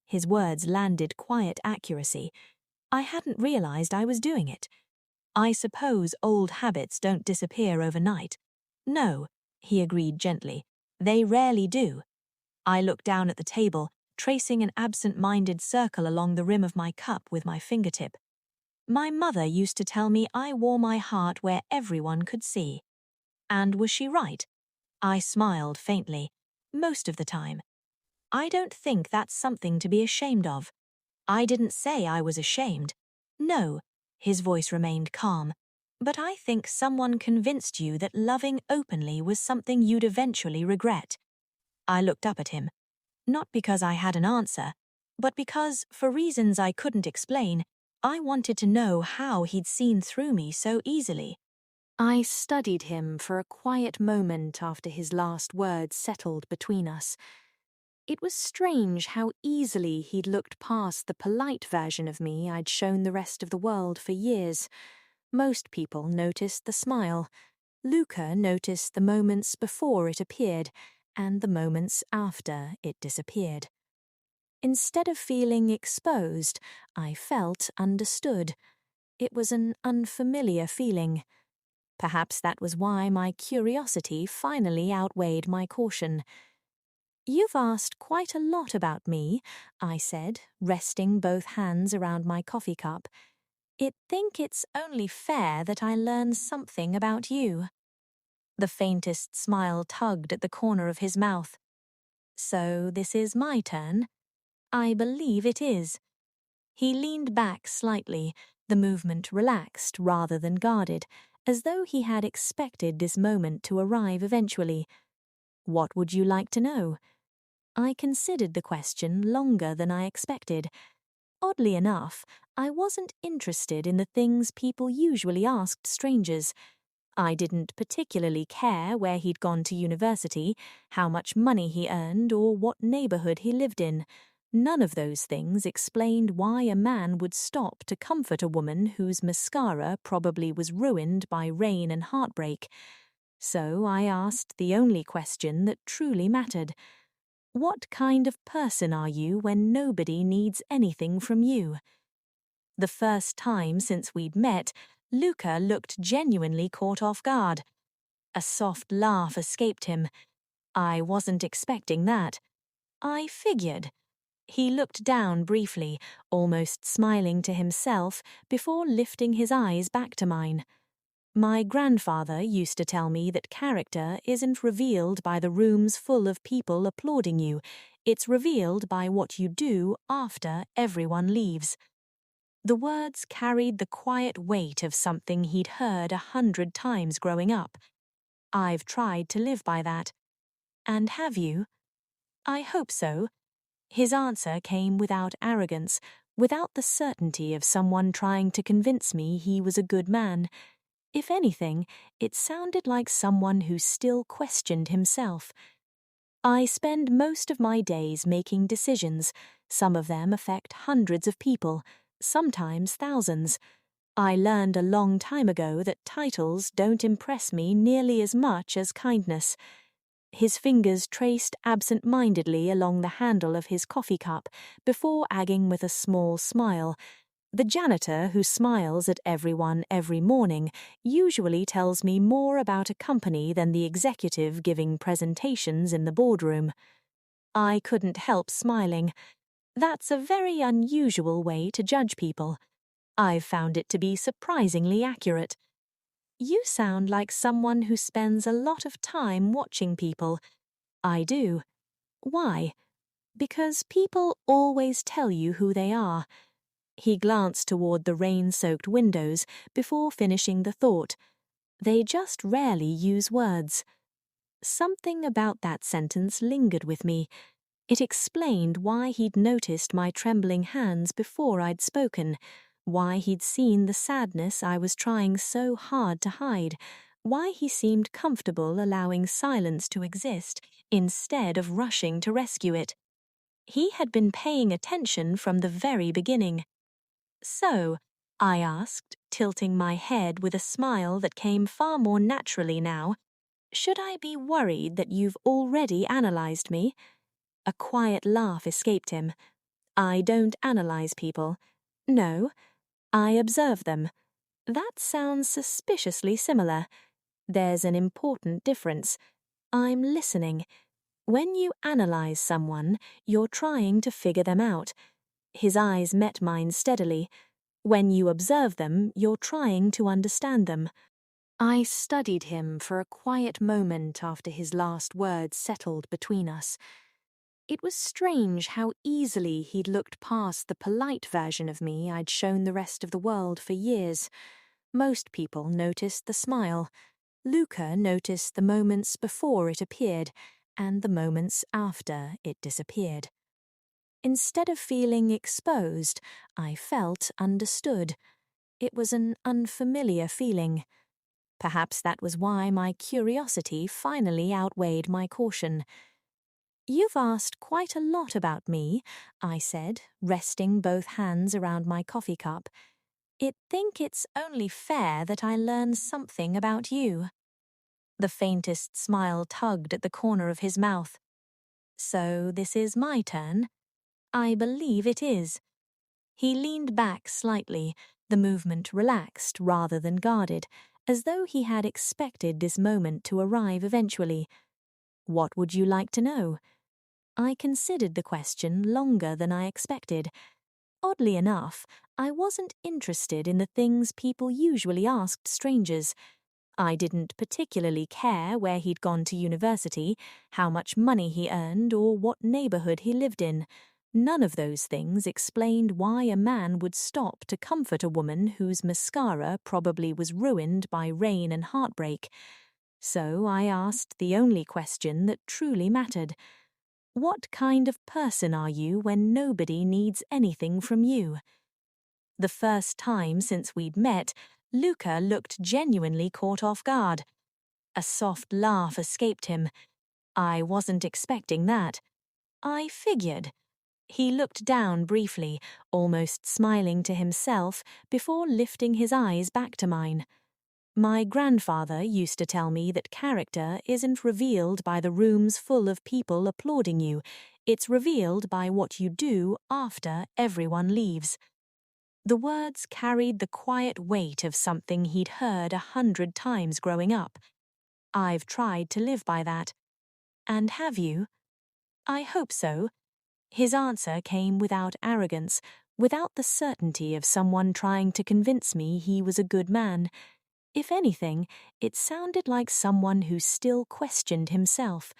Speaker 2: His words landed quiet accuracy. I hadn't realized I was doing it. I suppose old habits don't disappear overnight. No, he agreed gently. They rarely do. I looked down at the table, tracing an absent-minded circle along the rim of my cup with my fingertip. My mother used to tell me I wore my heart where everyone could see. And was she right? I smiled faintly. Most of the time. I don't think that's something to be ashamed of. I didn't say I was ashamed. No, his voice remained calm. But I think someone convinced you that loving openly was something you'd eventually regret. I looked up at him. Not because I had an answer, but because, for reasons I couldn't explain, I wanted to know how he'd seen through me so easily. I studied him for a quiet moment after his last words settled between us. It was strange how easily he'd looked past the polite version of me I'd shown the rest of the world for years. Most people noticed the smile. Luca noticed the moments before it appeared, and the moments after it disappeared. Instead of feeling exposed, I felt understood. It was an unfamiliar feeling. Perhaps that was why my curiosity finally outweighed my caution. "You've asked quite a lot about me," I said, resting both hands around my coffee cup. "I think it's only fair that I learn something about you." The faintest smile tugged at the corner of his mouth. "So this is my turn?" "I believe it is." He leaned back slightly, the movement relaxed rather than guarded, as though he had expected this moment to arrive eventually. "What would you like to know?" I considered the question longer than I expected. Oddly enough, I wasn't interested in the things people usually asked strangers. I didn't particularly care where he'd gone to university, how much money he earned, or what neighborhood he lived in. None of those things explained why a man would stop to comfort a woman whose mascara probably was ruined by rain and heartbreak. So I asked the only question that truly mattered. What kind of person are you when nobody needs anything from you? The first time since we'd met, Luca looked genuinely caught off guard. A soft laugh escaped him. I wasn't expecting that. I figured. He looked down briefly, almost smiling to himself, before lifting his eyes back to mine. My grandfather used to tell me that character isn't revealed by the rooms full of people applauding you. It's revealed by what you do after everyone leaves. The words carried the quiet weight of something he'd heard 100 times growing up. I've tried to live by that. And have you? I hope so. His answer came without arrogance, without the certainty of someone trying to convince me he was a good man. If anything, it sounded like someone who still questioned himself. I spend most of my days making decisions. Some of them affect hundreds of people, sometimes thousands. I learned a long time ago that titles don't impress me nearly as much as kindness. His fingers traced absent-mindedly along the handle of his coffee cup before adding with a small smile. The janitor who smiles at everyone every morning usually tells me more about a company than the executive giving presentations in the boardroom. I couldn't help smiling. That's a very unusual way to judge people. I've found it to be surprisingly accurate. You sound like someone who spends a lot of time watching people. I do. Why? Because people always tell you who they are. He glanced toward the rain-soaked windows before finishing the thought. They just rarely use words. Something about that sentence lingered with me. It explained why he'd noticed my trembling hands before I'd spoken, why he'd seen the sadness I was trying so hard to hide, why he seemed comfortable allowing silence to exist instead of rushing to rescue it. He had been paying attention from the very beginning. "So," I asked, tilting my head with a smile that came far more naturally now, "should I be worried that you've already analyzed me?" A quiet laugh escaped him. "I don't analyze people. No, I observe them. That sounds suspiciously similar. There's an important difference. I'm listening. When you analyze someone, you're trying to figure them out." His eyes met mine steadily. "When you observe them, you're trying to understand them." I studied him for a quiet moment after his last words settled between us. It was strange how easily he'd looked past the polite version of me I'd shown the rest of the world for years. Most people noticed the smile. Luca noticed the moments before it appeared, and the moments after it disappeared. Instead of feeling exposed, I felt understood. It was an unfamiliar feeling. Perhaps that was why my curiosity finally outweighed my caution. "You've asked quite a lot about me," I said, resting both hands around my coffee cup. "I think it's only fair that I learn something about you." The faintest smile tugged at the corner of his mouth. "So this is my turn?" "I believe it is." He leaned back slightly, the movement relaxed rather than guarded, as though he had expected this moment to arrive eventually. "What would you like to know?" I considered the question longer than I expected. Oddly enough, I wasn't interested in the things people usually asked strangers. I didn't particularly care where he'd gone to university, how much money he earned, or what neighborhood he lived in. None of those things explained why a man would stop to comfort a woman whose mascara probably was ruined by rain and heartbreak. So I asked the only question that truly mattered. What kind of person are you when nobody needs anything from you? The first time since we'd met, Luca looked genuinely caught off guard. A soft laugh escaped him. I wasn't expecting that. "I figured." He looked down briefly, almost smiling to himself, before lifting his eyes back to mine. "My grandfather used to tell me that character isn't revealed by the rooms full of people applauding you. It's revealed by what you do after everyone leaves." The words carried the quiet weight of something he'd heard 100 times growing up. "I've tried to live by that." "And have you?" "I hope so." His answer came without arrogance, without the certainty of someone trying to convince me he was a good man. If anything, it sounded like someone who still questioned himself.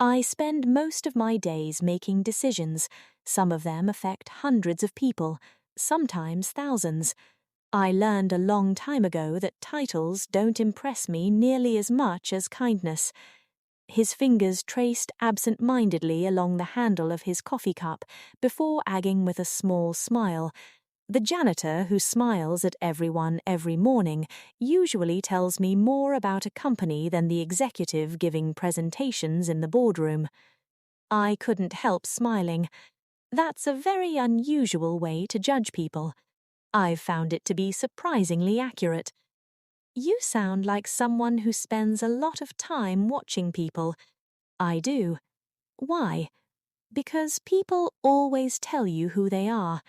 Speaker 2: "I spend most of my days making decisions. Some of them affect hundreds of people, sometimes thousands. I learned a long time ago that titles don't impress me nearly as much as kindness." His fingers traced absent-mindedly along the handle of his coffee cup before adding with a small smile, "The janitor who smiles at everyone every morning usually tells me more about a company than the executive giving presentations in the boardroom." I couldn't help smiling. That's a very unusual way to judge people. I've found it to be surprisingly accurate. "You sound like someone who spends a lot of time watching people." "I do." "Why?" "Because people always tell you who they are."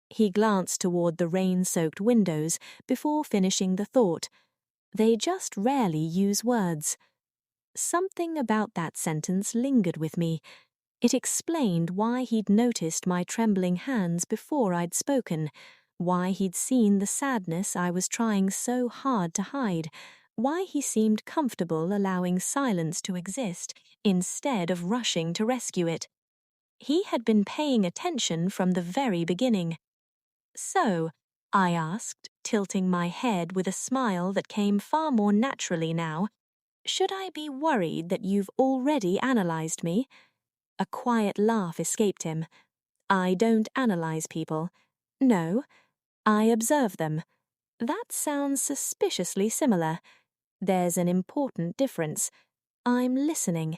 Speaker 2: He glanced toward the rain-soaked windows before finishing the thought. "They just rarely use words." Something about that sentence lingered with me. It explained why he'd noticed my trembling hands before I'd spoken, why he'd seen the sadness I was trying so hard to hide, why he seemed comfortable allowing silence to exist instead of rushing to rescue it. He had been paying attention from the very beginning. "So," I asked, tilting my head with a smile that came far more naturally now, "should I be worried that you've already analyzed me?" A quiet laugh escaped him. "I don't analyze people. No, I observe them. That sounds suspiciously similar. There's an important difference. I'm listening.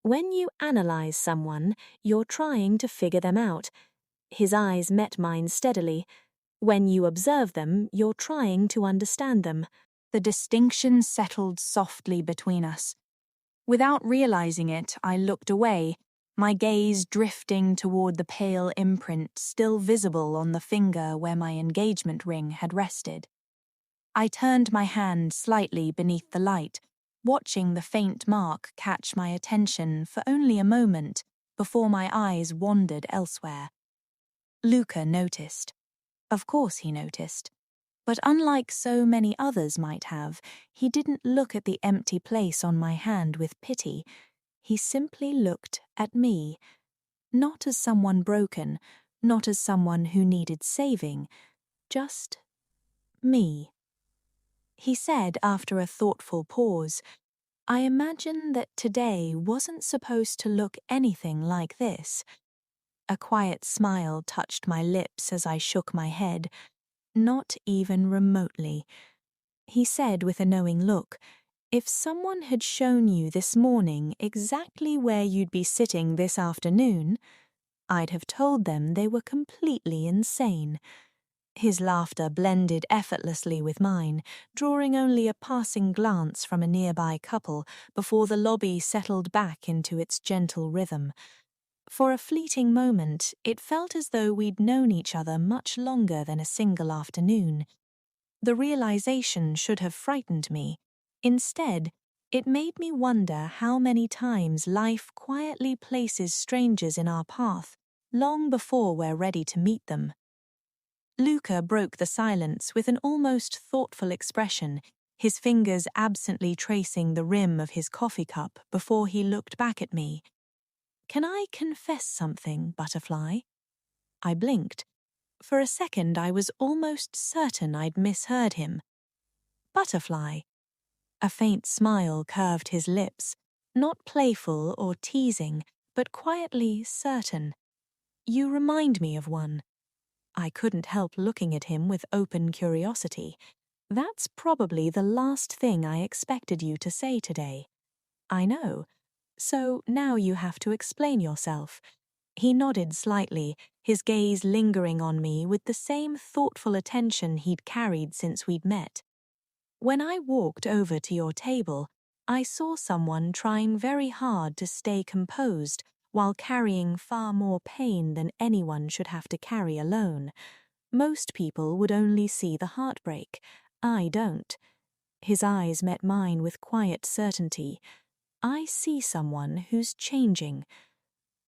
Speaker 2: When you analyze someone, you're trying to figure them out. His eyes met mine steadily. When you observe them, you're trying to understand them.
Speaker 1: The distinction settled softly between us. Without realizing it, I looked away, my gaze drifting toward the pale imprint still visible on the finger where my engagement ring had rested. I turned my hand slightly beneath the light, watching the faint mark catch my attention for only a moment before my eyes wandered elsewhere. Luca noticed. Of course he noticed. But unlike so many others might have, he didn't look at the empty place on my hand with pity. He simply looked at me. Not as someone broken, not as someone who needed saving, just me. He said after a thoughtful pause, "I imagine that today wasn't supposed to look anything like this." A quiet smile touched my lips as I shook my head. Not even remotely. He said with a knowing look, "If someone had shown you this morning exactly where you'd be sitting this afternoon, I'd have told them they were completely insane." His laughter blended effortlessly with mine, drawing only a passing glance from a nearby couple before the lobby settled back into its gentle rhythm. For a fleeting moment, it felt as though we'd known each other much longer than a single afternoon. The realization should have frightened me. Instead, it made me wonder how many times life quietly places strangers in our path, long before we're ready to meet them. Luca broke the silence with an almost thoughtful expression, his fingers absently tracing the rim of his coffee cup before he looked back at me. "Can I confess something, Butterfly?" I blinked. For a second I was almost certain I'd misheard him. "Butterfly." A faint smile curved his lips, not playful or teasing, but quietly certain. "You remind me of one." I couldn't help looking at him with open curiosity. "That's probably the last thing I expected you to say today." "I know. So now you have to explain yourself." He nodded slightly, his gaze lingering on me with the same thoughtful attention he'd carried since we'd met. "When I walked over to your table, I saw someone trying very hard to stay composed while carrying far more pain than anyone should have to carry alone. Most people would only see the heartbreak. I don't." His eyes met mine with quiet certainty. "I see someone who's changing."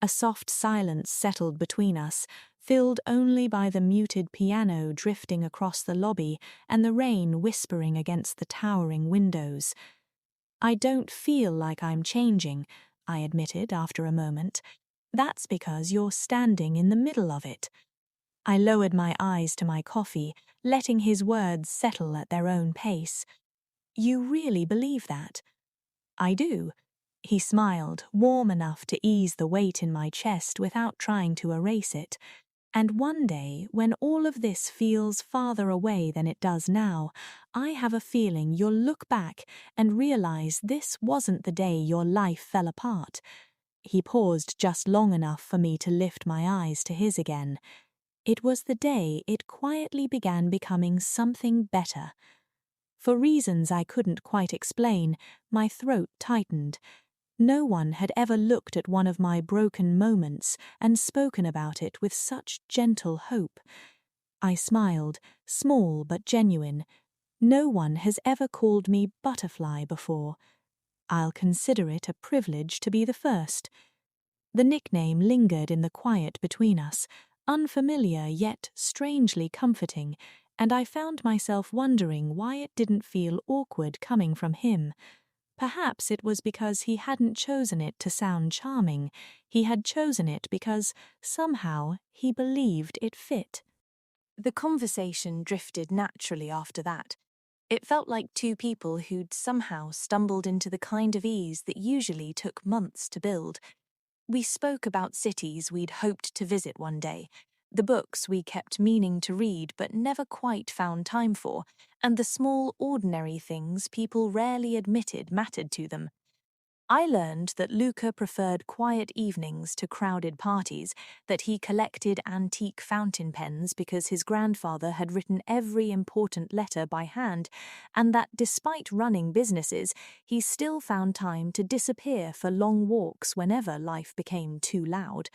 Speaker 1: A soft silence settled between us, filled only by the muted piano drifting across the lobby and the rain whispering against the towering windows. "I don't feel like I'm changing," I admitted after a moment. "That's because you're standing in the middle of it." I lowered my eyes to my coffee, letting his words settle at their own pace. "You really believe that?" "I do." He smiled, warm enough to ease the weight in my chest without trying to erase it. "And one day, when all of this feels farther away than it does now, I have a feeling you'll look back and realize this wasn't the day your life fell apart." He paused just long enough for me to lift my eyes to his again. "It was the day it quietly began becoming something better." For reasons I couldn't quite explain, my throat tightened. No one had ever looked at one of my broken moments and spoken about it with such gentle hope. I smiled, small but genuine. "No one has ever called me Butterfly before. I'll consider it a privilege to be the first." The nickname lingered in the quiet between us, unfamiliar yet strangely comforting, and I found myself wondering why it didn't feel awkward coming from him. Perhaps it was because he hadn't chosen it to sound charming. He had chosen it because, somehow, he believed it fit. The conversation drifted naturally after that. It felt like two people who'd somehow stumbled into the kind of ease that usually took months to build. We spoke about cities we'd hoped to visit one day, the books we kept meaning to read but never quite found time for, and the small, ordinary things people rarely admitted mattered to them.
Speaker 2: I learned that Luca preferred quiet evenings to crowded parties, that he collected antique fountain pens because his grandfather had written every important letter by hand, and that despite running businesses, he still found time to disappear for long walks whenever life became too loud.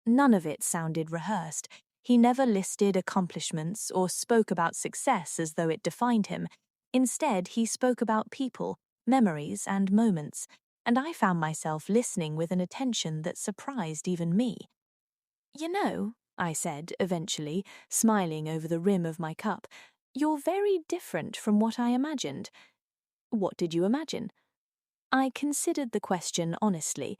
Speaker 2: None of it sounded rehearsed. He never listed accomplishments or spoke about success as though it defined him. Instead, he spoke about people, memories, and moments, and I found myself listening with an attention that surprised even me. "You know," I said eventually, smiling over the rim of my cup, "you're very different from what I imagined." "What did you imagine?" I considered the question honestly.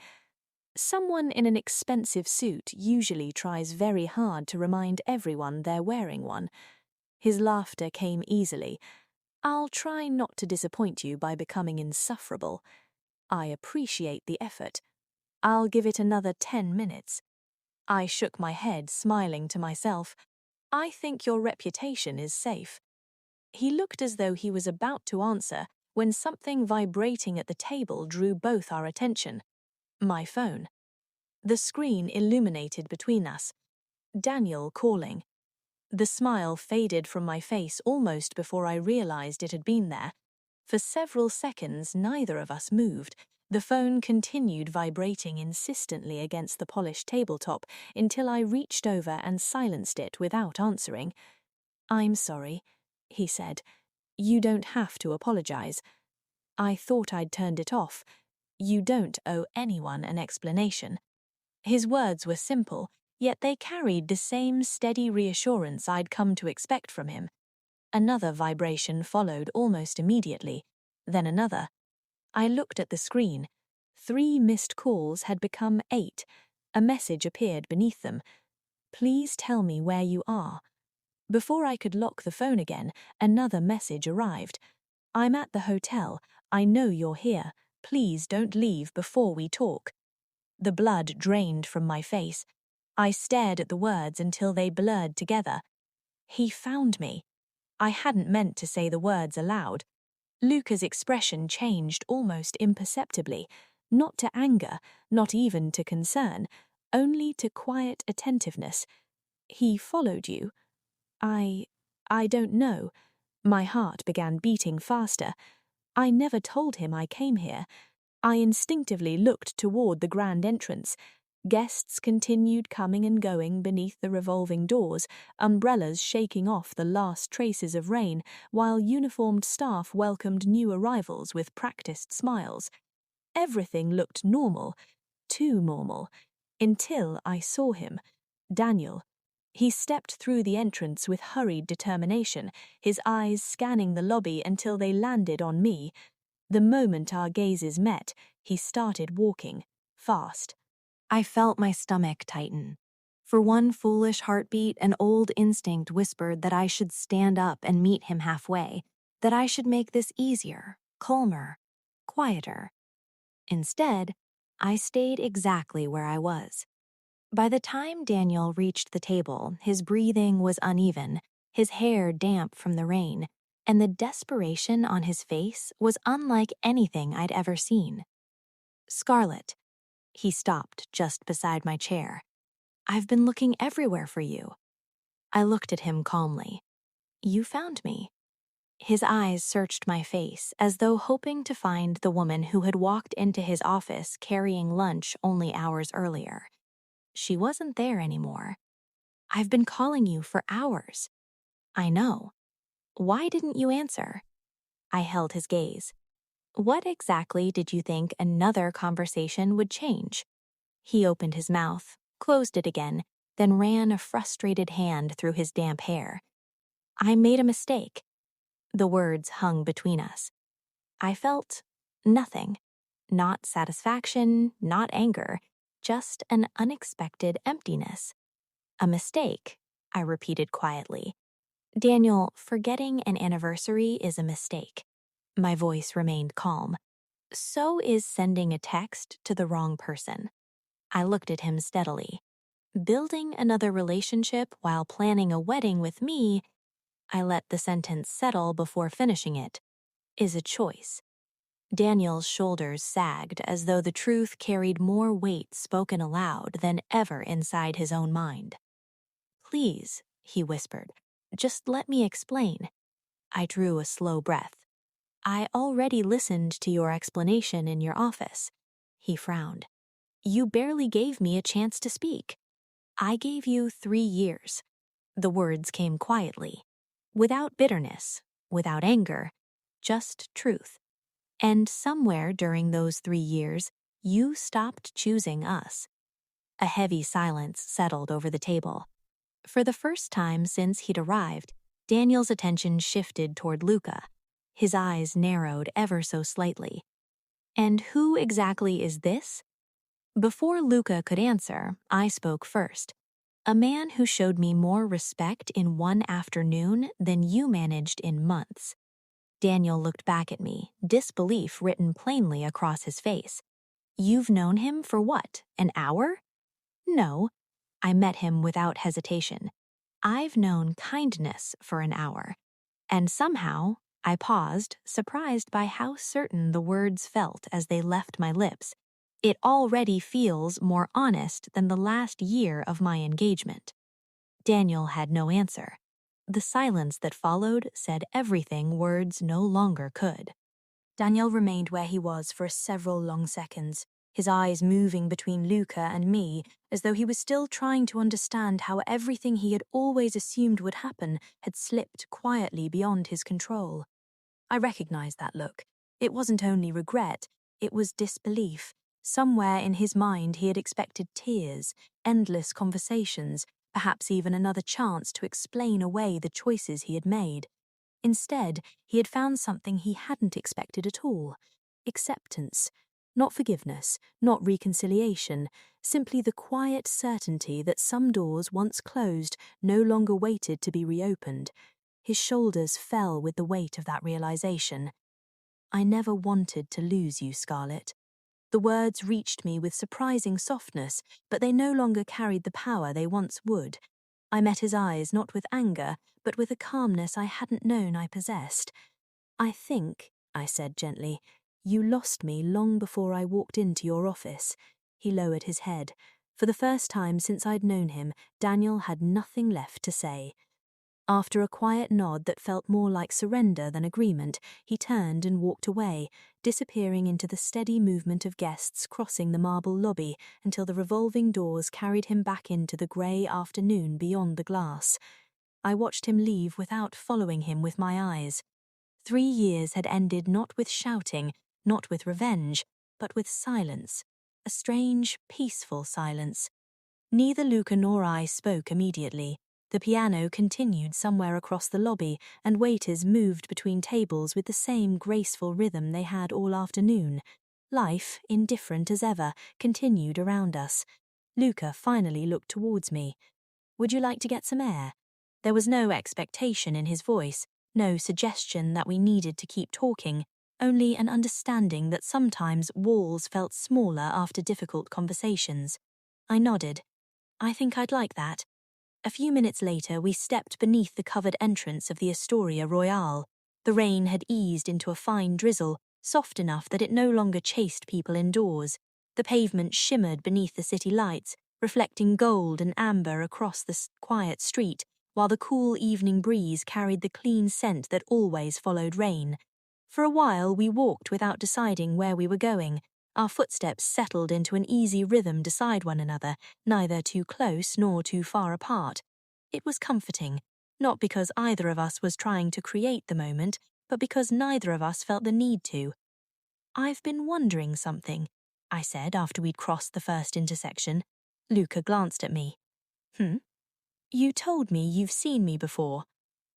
Speaker 2: Someone in an expensive suit usually tries very hard to remind everyone they're wearing one. His laughter came easily. "I'll try not to disappoint you by becoming insufferable. I appreciate the effort. I'll give it another 10 minutes. I shook my head, smiling to myself. "I think your reputation is safe." He looked as though he was about to answer when something vibrating at the table drew both our attention. My phone. The screen illuminated between us. Daniel calling. The smile faded from my face almost before I realized it had been there. For several seconds, neither of us moved. The phone continued vibrating insistently against the polished tabletop until I reached over and silenced it without answering. "I'm sorry," he said. "You don't have to apologize." I thought I'd turned it off. "You don't owe anyone an explanation." His words were simple, yet they carried the same steady reassurance I'd come to expect from him. Another vibration followed almost immediately, then another. I looked at the screen. 3 missed calls had become 8. A message appeared beneath them. "Please tell me where you are." Before I could lock the phone again, another message arrived. "I'm at the hotel. I know you're here. Please don't leave before we talk." The blood drained from my face. I stared at the words until they blurred together. He found me. I hadn't meant to say the words aloud. Luca's expression changed almost imperceptibly, not to anger, not even to concern, only to quiet attentiveness. "He followed you?" I don't know." My heart began beating faster. "I never told him I came here." I instinctively looked toward the grand entrance. Guests continued coming and going beneath the revolving doors, umbrellas shaking off the last traces of rain, while uniformed staff welcomed new arrivals with practiced smiles. Everything looked normal, too normal, until I saw him, Daniel. He stepped through the entrance with hurried determination, his eyes scanning the lobby until they landed on me. The moment our gazes met, he started walking, fast. I felt my stomach tighten. For one foolish heartbeat, an old instinct whispered that I should stand up and meet him halfway, that I should make this easier, calmer, quieter. Instead, I stayed exactly where I was. By the time Daniel reached the table, his breathing was uneven, his hair damp from the rain, and the desperation on his face was unlike anything I'd ever seen. "Scarlett." He stopped just beside my chair. "I've been looking everywhere for you." I looked at him calmly. "You found me." His eyes searched my face as though hoping to find the woman who had walked into his office carrying lunch only hours earlier. She wasn't there anymore. "I've been calling you for hours." "I know. Why didn't you answer?" I held his gaze. "What exactly did you think another conversation would change?" He opened his mouth, closed it again, then ran a frustrated hand through his damp hair. "I made a mistake." The words hung between us. I felt nothing. Not satisfaction, not anger, just an unexpected emptiness. "A mistake," I repeated quietly. "Daniel, forgetting an anniversary is a mistake." My voice remained calm. "So is sending a text to the wrong person." I looked at him steadily. "Building another relationship while planning a wedding with me," I let the sentence settle before finishing it, "is a choice."
Speaker 1: Daniel's shoulders sagged as though the truth carried more weight spoken aloud than ever inside his own mind. "Please," he whispered, "just let me explain." I drew a slow breath. "I already listened to your explanation in your office." He frowned. "You barely gave me a chance to speak. I gave you 3 years." The words came quietly, without bitterness, without anger, just truth. And somewhere during those 3 years, you stopped choosing us. A heavy silence settled over the table. For the first time since he'd arrived, Daniel's attention shifted toward Luca. His eyes narrowed ever so slightly. "And who exactly is this?" Before Luca could answer, I spoke first. "A man who showed me more respect in one afternoon than you managed in months." Daniel looked back at me, disbelief written plainly across his face. "You've known him for what, an hour?" "No." I met him without hesitation. "I've known kindness for an hour." And somehow, I paused, surprised by how certain the words felt as they left my lips. "It already feels more honest than the last year of my engagement." Daniel had no answer. The silence that followed said everything words no longer could. Daniel remained where he was for several long seconds, his eyes moving between Luca and me, as though he was still trying to understand how everything he had always assumed would happen had slipped quietly beyond his control. I recognized that look. It wasn't only regret, it was disbelief. Somewhere in his mind he had expected tears, endless conversations, perhaps even another chance to explain away the choices he had made. Instead, he had found something he hadn't expected at all: acceptance. Not forgiveness, not reconciliation, simply the quiet certainty that some doors once closed no longer waited to be reopened. His shoulders fell with the weight of that realization. "I never wanted to lose you, Scarlett." The words reached me with surprising softness, but they no longer carried the power they once would. I met his eyes not with anger, but with a calmness I hadn't known I possessed. "I think," I said gently, "you lost me long before I walked into your office." He lowered his head. For the first time since I'd known him, Daniel had nothing left to say. After a quiet nod that felt more like surrender than agreement, he turned and walked away, disappearing into the steady movement of guests crossing the marble lobby until the revolving doors carried him back into the grey afternoon beyond the glass. I watched him leave without following him with my eyes. 3 years had ended not with shouting, not with revenge, but with silence. A strange, peaceful silence. Neither Luca nor I spoke immediately. The piano continued somewhere across the lobby, and waiters moved between tables with the same graceful rhythm they had all afternoon. Life, indifferent as ever, continued around us. Luca finally looked towards me. "Would you like to get some air?" There was no expectation in his voice, no suggestion that we needed to keep talking, only an understanding that sometimes walls felt smaller after difficult conversations. I nodded. "I think I'd like that." A few minutes later, we stepped beneath the covered entrance of the Astoria Royale. The rain had eased into a fine drizzle, soft enough that it no longer chased people indoors. The pavement shimmered beneath the city lights, reflecting gold and amber across the quiet street, while the cool evening breeze carried the clean scent that always followed rain. For a while, we walked without deciding where we were going. Our footsteps settled into an easy rhythm beside one another, neither too close nor too far apart. It was comforting, not because either of us was trying to create the moment, but because neither of us felt the need to. "I've been wondering something," I said after we'd crossed the first intersection. Luca glanced at me. "You told me you've seen me before."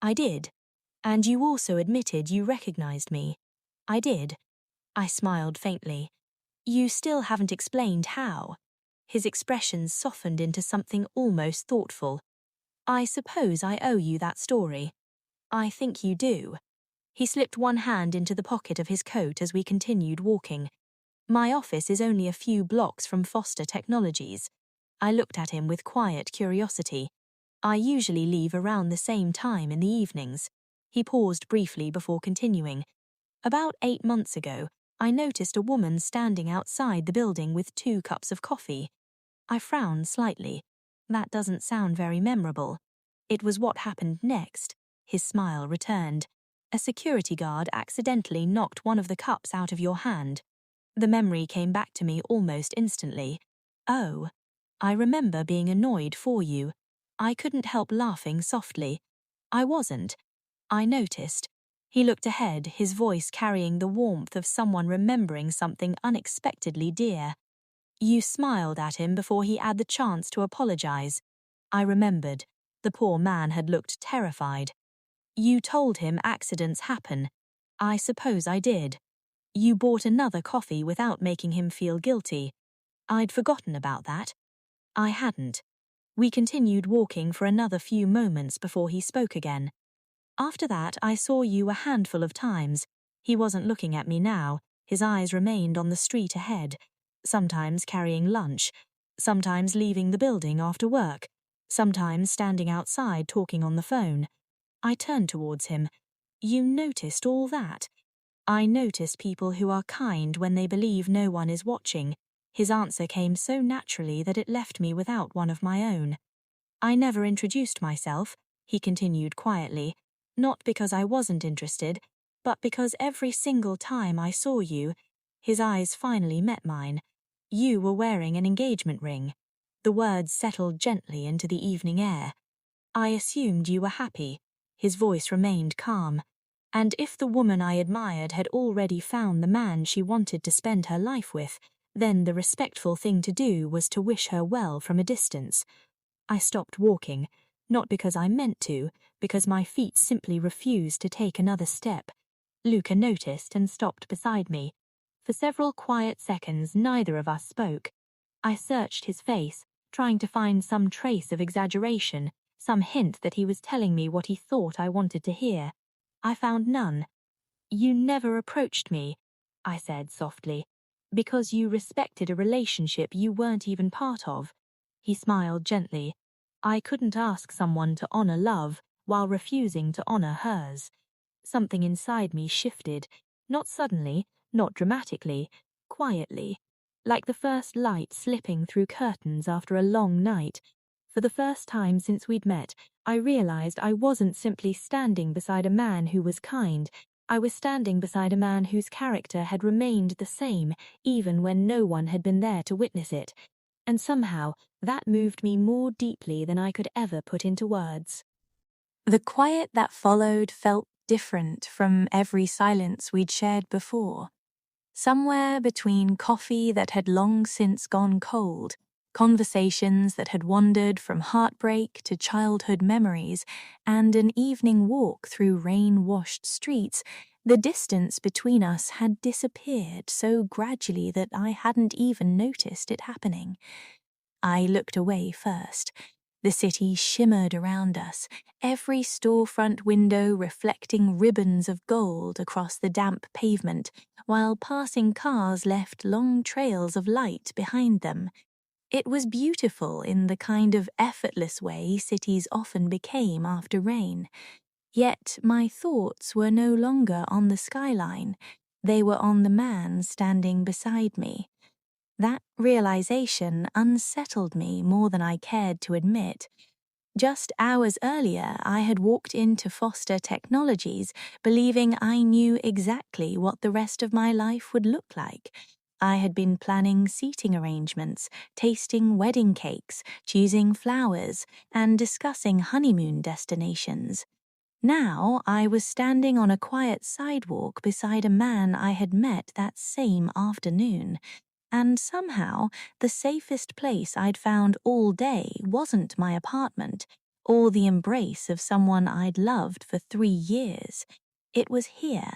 Speaker 1: "I did." "And you also admitted you recognized me." "I did." I smiled faintly. "You still haven't explained how." His expression softened into something almost thoughtful. "I suppose I owe you that story." "I think you do." He slipped one hand into the pocket of his coat as we continued walking. "My office is only a few blocks from Foster Technologies." I looked at him with quiet curiosity. "I usually leave around the same time in the evenings." He paused briefly before continuing. "About 8 months ago,
Speaker 2: I noticed a woman standing outside the building with 2 cups of coffee. I frowned slightly. That doesn't sound very memorable. It was what happened next. His smile returned. A security guard accidentally knocked one of the cups out of your hand. The memory came back to me almost instantly. Oh, I remember being annoyed for you. I couldn't help laughing softly. I wasn't. I noticed. He looked ahead, his voice carrying the warmth of someone remembering something unexpectedly dear. You smiled at him before he had the chance to apologize. I remembered. The poor man had looked terrified. You told him accidents happen. I suppose I did. You bought another coffee without making him feel guilty. I'd forgotten about that. I hadn't. We continued walking for another few moments before he spoke again. After that, I saw you a handful of times. He wasn't looking at me now. His eyes remained on the street ahead, sometimes carrying lunch, sometimes leaving the building after work, sometimes standing outside talking on the phone. I turned towards him. You noticed all that? I notice people who are kind when they believe no one is watching. His answer came so naturally that it left me without one of my own. I never introduced myself, he continued quietly, not because I wasn't interested, but because every single time I saw you, his eyes finally met mine. You were wearing an engagement ring. The words settled gently into the evening air. I assumed you were happy. His voice remained calm. And if the woman I admired had already found the man she wanted to spend her life with, then the respectful thing to do was to wish her well from a distance. I stopped walking, not because I meant to, because my feet simply refused to take another step. Luca noticed and stopped beside me. For several quiet seconds, neither of us spoke. I searched his face, trying to find some trace of exaggeration, some hint that he was telling me what he thought I wanted to hear. I found none. You never approached me, I said softly, because you respected a relationship you weren't even part of. He smiled gently. I couldn't ask someone to honor love while refusing to honor hers. Something inside me shifted, not suddenly, not dramatically, quietly, like the first light slipping through curtains after a long night. For the first time since we'd met, I realized I wasn't simply standing beside a man who was kind. I was standing beside a man whose character had remained the same, even when no one had been there to witness it. And somehow, that moved me more deeply than I could ever put into words.
Speaker 1: The quiet that followed felt different from every silence we'd shared before. Somewhere between coffee that had long since gone cold, conversations that had wandered from heartbreak to childhood memories, and an evening walk through rain-washed streets, the distance between us had disappeared so gradually that I hadn't even noticed it happening. I looked away first. The city shimmered around us, every storefront window reflecting ribbons of gold across the damp pavement, while passing cars left long trails of light behind them. It was beautiful in the kind of effortless way cities often became after rain. Yet my thoughts were no longer on the skyline. They were on the man standing beside me. That realization unsettled me more than I cared to admit. Just hours earlier, I had walked into Foster Technologies, believing I knew exactly what the rest of my life would look like. I had been planning seating arrangements, tasting wedding cakes, choosing flowers, and discussing honeymoon destinations. Now I was standing on a quiet sidewalk beside a man I had met that same afternoon. And somehow, the safest place I'd found all day wasn't my apartment, or the embrace of someone I'd loved for 3 years. It was here.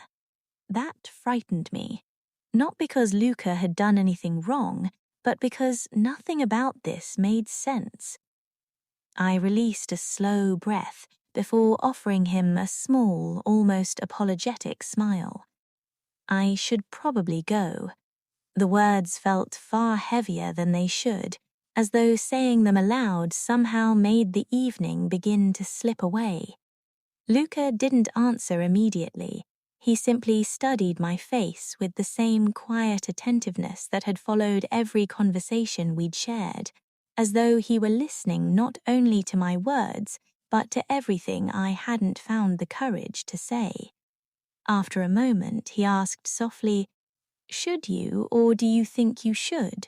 Speaker 1: That frightened me. Not because Luca had done anything wrong, but because nothing about this made sense. I released a slow breath before offering him a small, almost apologetic smile. I should probably go. The words felt far heavier than they should, as though saying them aloud somehow made the evening begin to slip away. Luca didn't answer immediately.
Speaker 2: He simply studied my face with the same quiet attentiveness that had followed every conversation we'd shared, as though he were listening not only to my words, but to everything I hadn't found the courage to say. After a moment, he asked softly, "Should you, or do you think you should?"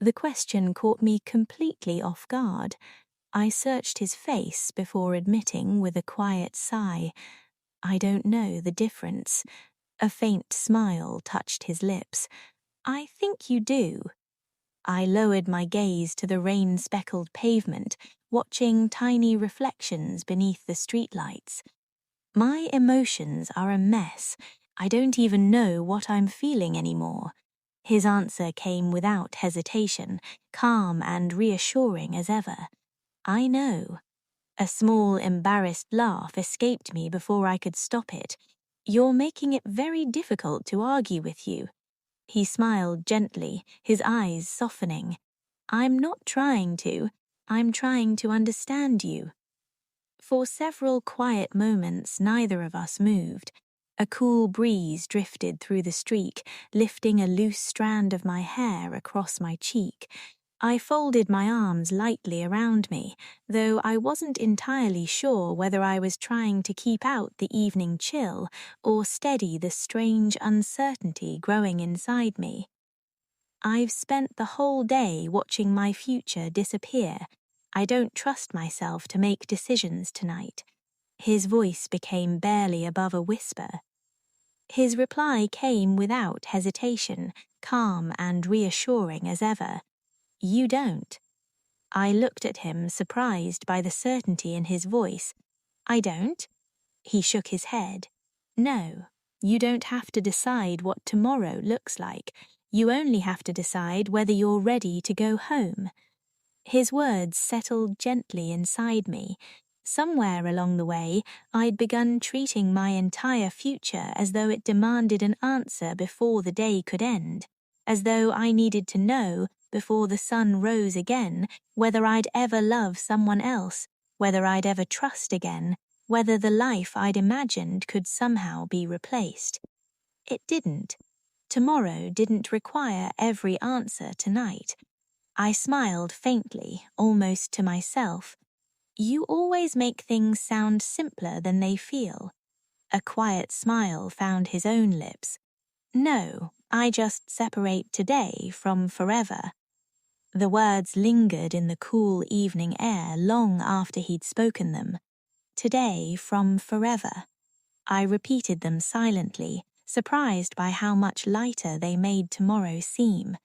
Speaker 2: The question caught me completely off guard. I searched his face before admitting with a quiet sigh, "I don't know the difference." A faint smile touched his lips. "I think you do." I lowered my gaze to the rain-speckled pavement, watching tiny reflections beneath the streetlights. My emotions are a mess. I don't even know what I'm feeling anymore. His answer came without hesitation, calm and reassuring as ever. "I know." A small, embarrassed laugh escaped me before I could stop it. "You're making it very difficult to argue with you." He smiled gently, his eyes softening. "I'm not trying to. I'm trying to understand you." For several quiet moments, neither of us moved. A cool breeze drifted through the street, lifting a loose strand of my hair across my cheek. I folded my arms lightly around me, though I wasn't entirely sure whether I was trying to keep out the evening chill or steady the strange uncertainty growing inside me. "I've spent the whole day watching my future disappear. I don't trust myself to make decisions tonight." His voice became barely above a whisper. His reply came without hesitation, calm and reassuring as ever. "You don't." I looked at him, surprised by the certainty in his voice. "I don't?" He shook his head. "No, you don't have to decide what tomorrow looks like. You only have to decide whether you're ready to go home." His words settled gently inside me. Somewhere along the way, I'd begun treating my entire future as though it demanded an answer before the day could end, as though I needed to know, before the sun rose again, whether I'd ever love someone else, whether I'd ever trust again, whether the life I'd imagined could somehow be replaced. It didn't. Tomorrow didn't require every answer tonight. I smiled faintly, almost to myself. "You always make things sound simpler than they feel." A quiet smile found his own lips. "No, I just separate today from forever." The words lingered in the cool evening air long after he'd spoken them. "Today from forever." I repeated them silently, surprised by how much lighter they made tomorrow seem.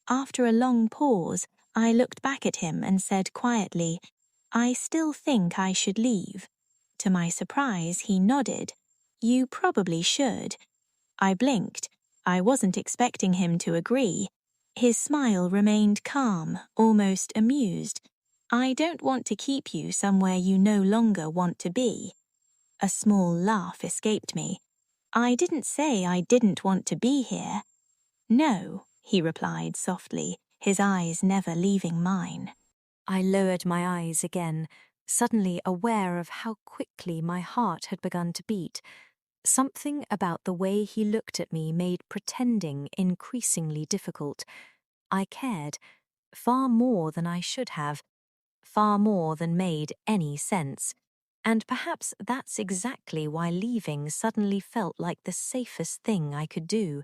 Speaker 2: After a long pause, I looked back at him and said quietly, "I still think I should leave." To my surprise, he nodded. "You probably should." I blinked. I wasn't expecting him to agree. His smile remained calm, almost amused. "I don't want to keep you somewhere you no longer want to be." A small laugh escaped me. "I didn't say I didn't want to be here." "No," he replied softly, his eyes never leaving mine.
Speaker 1: I lowered my eyes again, suddenly aware of how quickly my heart had begun to beat. Something about the way he looked at me made pretending increasingly difficult. I cared, far more than I should have, far more than made any sense. And perhaps that's exactly why leaving suddenly felt like the safest thing I could do.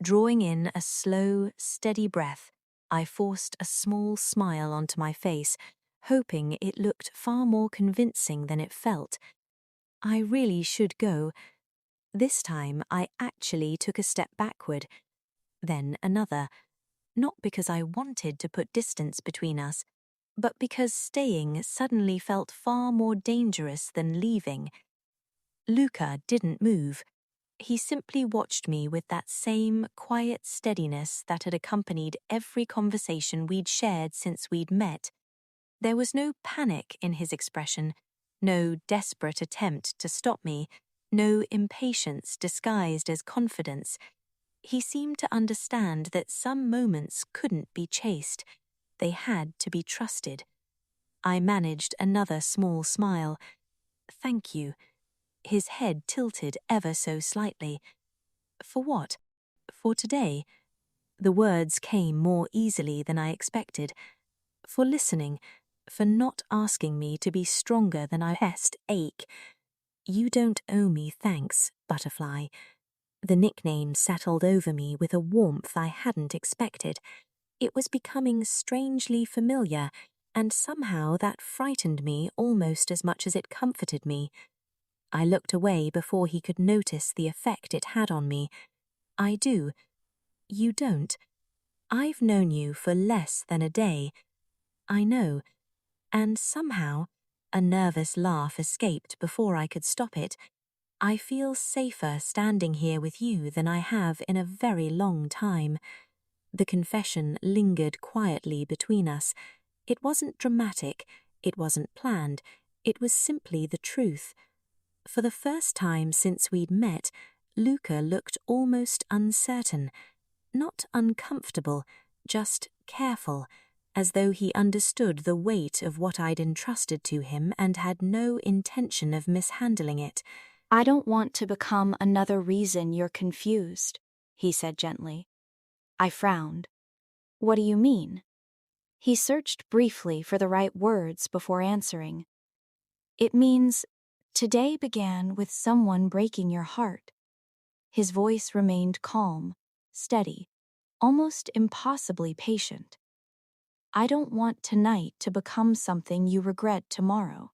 Speaker 1: Drawing in a slow, steady breath, I forced a small smile onto my face, hoping it looked far more convincing than it felt. I really should go. This time I actually took a step backward, then another, not because I wanted to put distance between us, but because staying suddenly felt far more dangerous than leaving. Luca didn't move. He simply watched me with that same quiet steadiness that had accompanied every conversation we'd shared since we'd met. There was no panic in his expression, no desperate attempt to stop me, no impatience disguised as confidence. He seemed to understand that some moments couldn't be chased. They had to be trusted. I managed another small smile. "Thank you."
Speaker 2: His head tilted ever so slightly. For what? For today? The words came more easily than I expected. For listening, for not asking me to be stronger than I chest ache. You don't owe me thanks, Butterfly. The nickname settled over me with a warmth I hadn't expected. It was becoming strangely familiar, and somehow that frightened me almost as much as it comforted me. I looked away before he could notice the effect it had on me. I do. You don't. I've known you for less than a day. I know. And somehow, a nervous laugh escaped before I could stop it. I feel safer standing here with you than I have in a very long time. The confession lingered quietly between us. It wasn't dramatic, it wasn't planned, it was simply the truth. For the first time since we'd met, Luca looked almost uncertain, not uncomfortable, just careful, as though he understood the weight of what I'd entrusted to him and had no intention of mishandling it.
Speaker 1: "I don't want to become another reason you're confused," he said gently. I frowned. "What do you mean?" He searched briefly for the right words before answering. "It means today began with someone breaking your heart." His voice remained calm, steady, almost impossibly patient. "I don't want tonight to become something you regret tomorrow."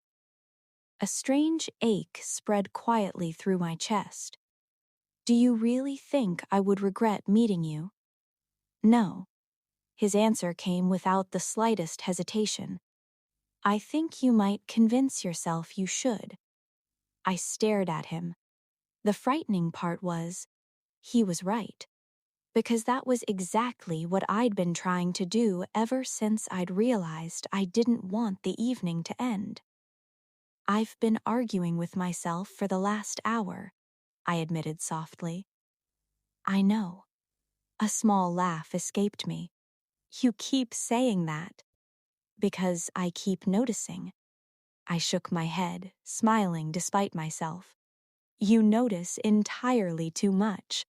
Speaker 1: A strange ache spread quietly through my chest. "Do you really think I would regret meeting you?" "No." His answer came without the slightest hesitation. "I think you might convince yourself you should." I stared at him. The frightening part was, he was right. Because that was exactly what I'd been trying to do ever since I'd realized I didn't want the evening to end. "I've been arguing with myself for the last hour," I admitted softly. "I know." A small laugh escaped me. "You keep saying that." "Because I keep noticing." I shook my head, smiling despite myself. "You notice entirely too much."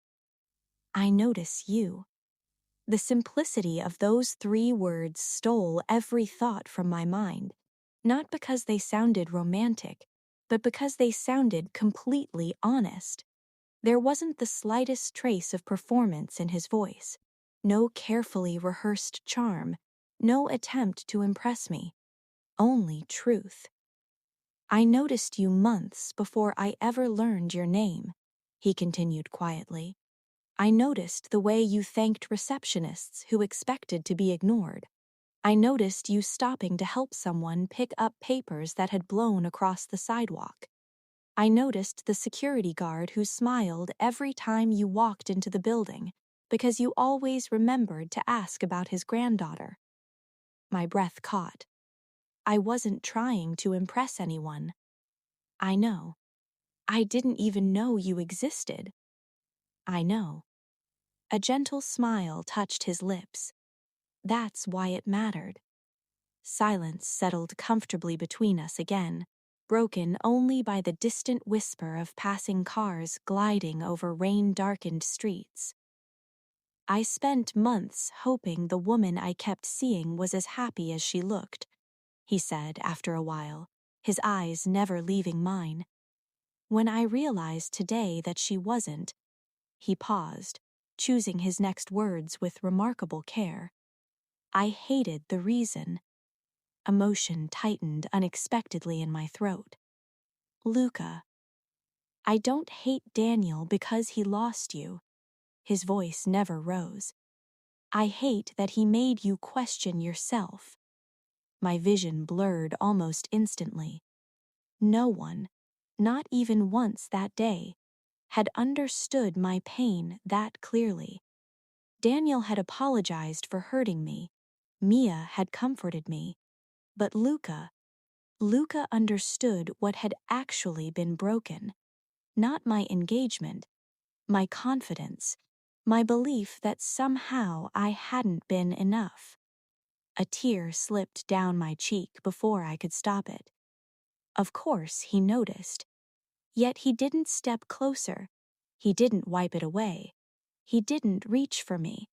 Speaker 1: "I notice you." The simplicity of those 3 words stole every thought from my mind, not because they sounded romantic, but because they sounded completely honest. There wasn't the slightest trace of performance in his voice, no carefully rehearsed charm, no attempt to impress me, only truth. "I noticed you months before I ever learned your name," he continued quietly. "I noticed the way you thanked receptionists who expected to be ignored. I noticed you stopping to help someone pick up papers that had blown across the sidewalk. I noticed the security guard who smiled every time you walked into the building because you always remembered to ask about his granddaughter." My breath caught. I wasn't trying to impress anyone. "I know. I didn't even know you existed." "I know." A gentle smile touched his lips. "That's why it mattered." Silence settled comfortably between us again, broken only by the distant whisper of passing cars gliding over rain-darkened streets. "I spent months hoping the woman I kept seeing was as happy as she looked," he said after a while, his eyes never leaving mine. "When I realized today that she wasn't," he paused, choosing his next words with remarkable care, "I hated the reason." Emotion tightened unexpectedly in my throat. "Luca, I don't hate Daniel because he lost you." His voice never rose. "I hate that he made you question yourself." My vision blurred almost instantly. No one, not even once that day, had understood my pain that clearly. Daniel had apologized for hurting me. Mia had comforted me. But Luca understood what had actually been broken. Not my engagement, my confidence, my belief that somehow I hadn't been enough. A tear slipped down my cheek before I could stop it. Of course he noticed.
Speaker 2: Yet he didn't step closer. He didn't wipe it away. He didn't reach for me.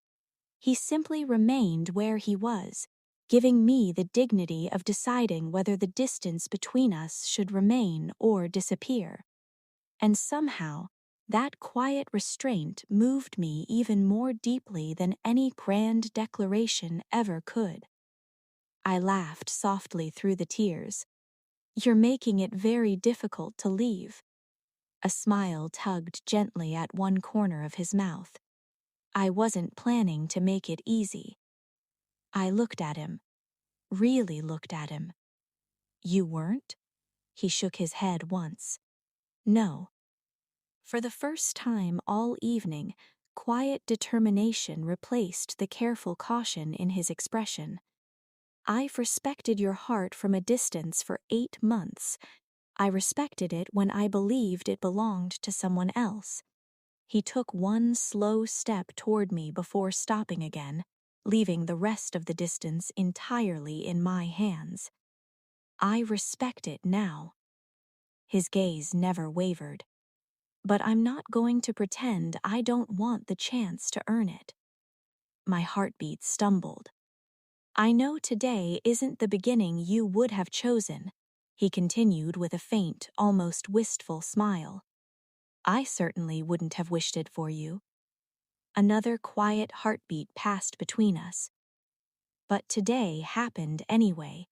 Speaker 2: He simply remained where he was, giving me the dignity of deciding whether the distance between us should remain or disappear. And somehow, that quiet restraint moved me even more deeply than any grand declaration ever could. I laughed softly through the tears. "You're making it very difficult to leave." A smile tugged gently at one corner of his mouth. I wasn't planning to make it easy. I looked at him, really looked at him. "You weren't?" He shook his head once. "No." For the first time all evening, quiet determination replaced the careful caution in his expression. "I've respected your heart from a distance for 8 months. I respected it when I believed it belonged to someone else." He took one slow step toward me before stopping again, leaving the rest of the distance entirely in my hands. "I respect it now." His gaze never wavered. "But I'm not going to pretend I don't want the chance to earn it." My heartbeat stumbled. "I know today isn't the beginning you would have chosen," he continued with a faint, almost wistful smile. "I certainly wouldn't have wished it for you." Another quiet heartbeat passed between us. But today happened anyway.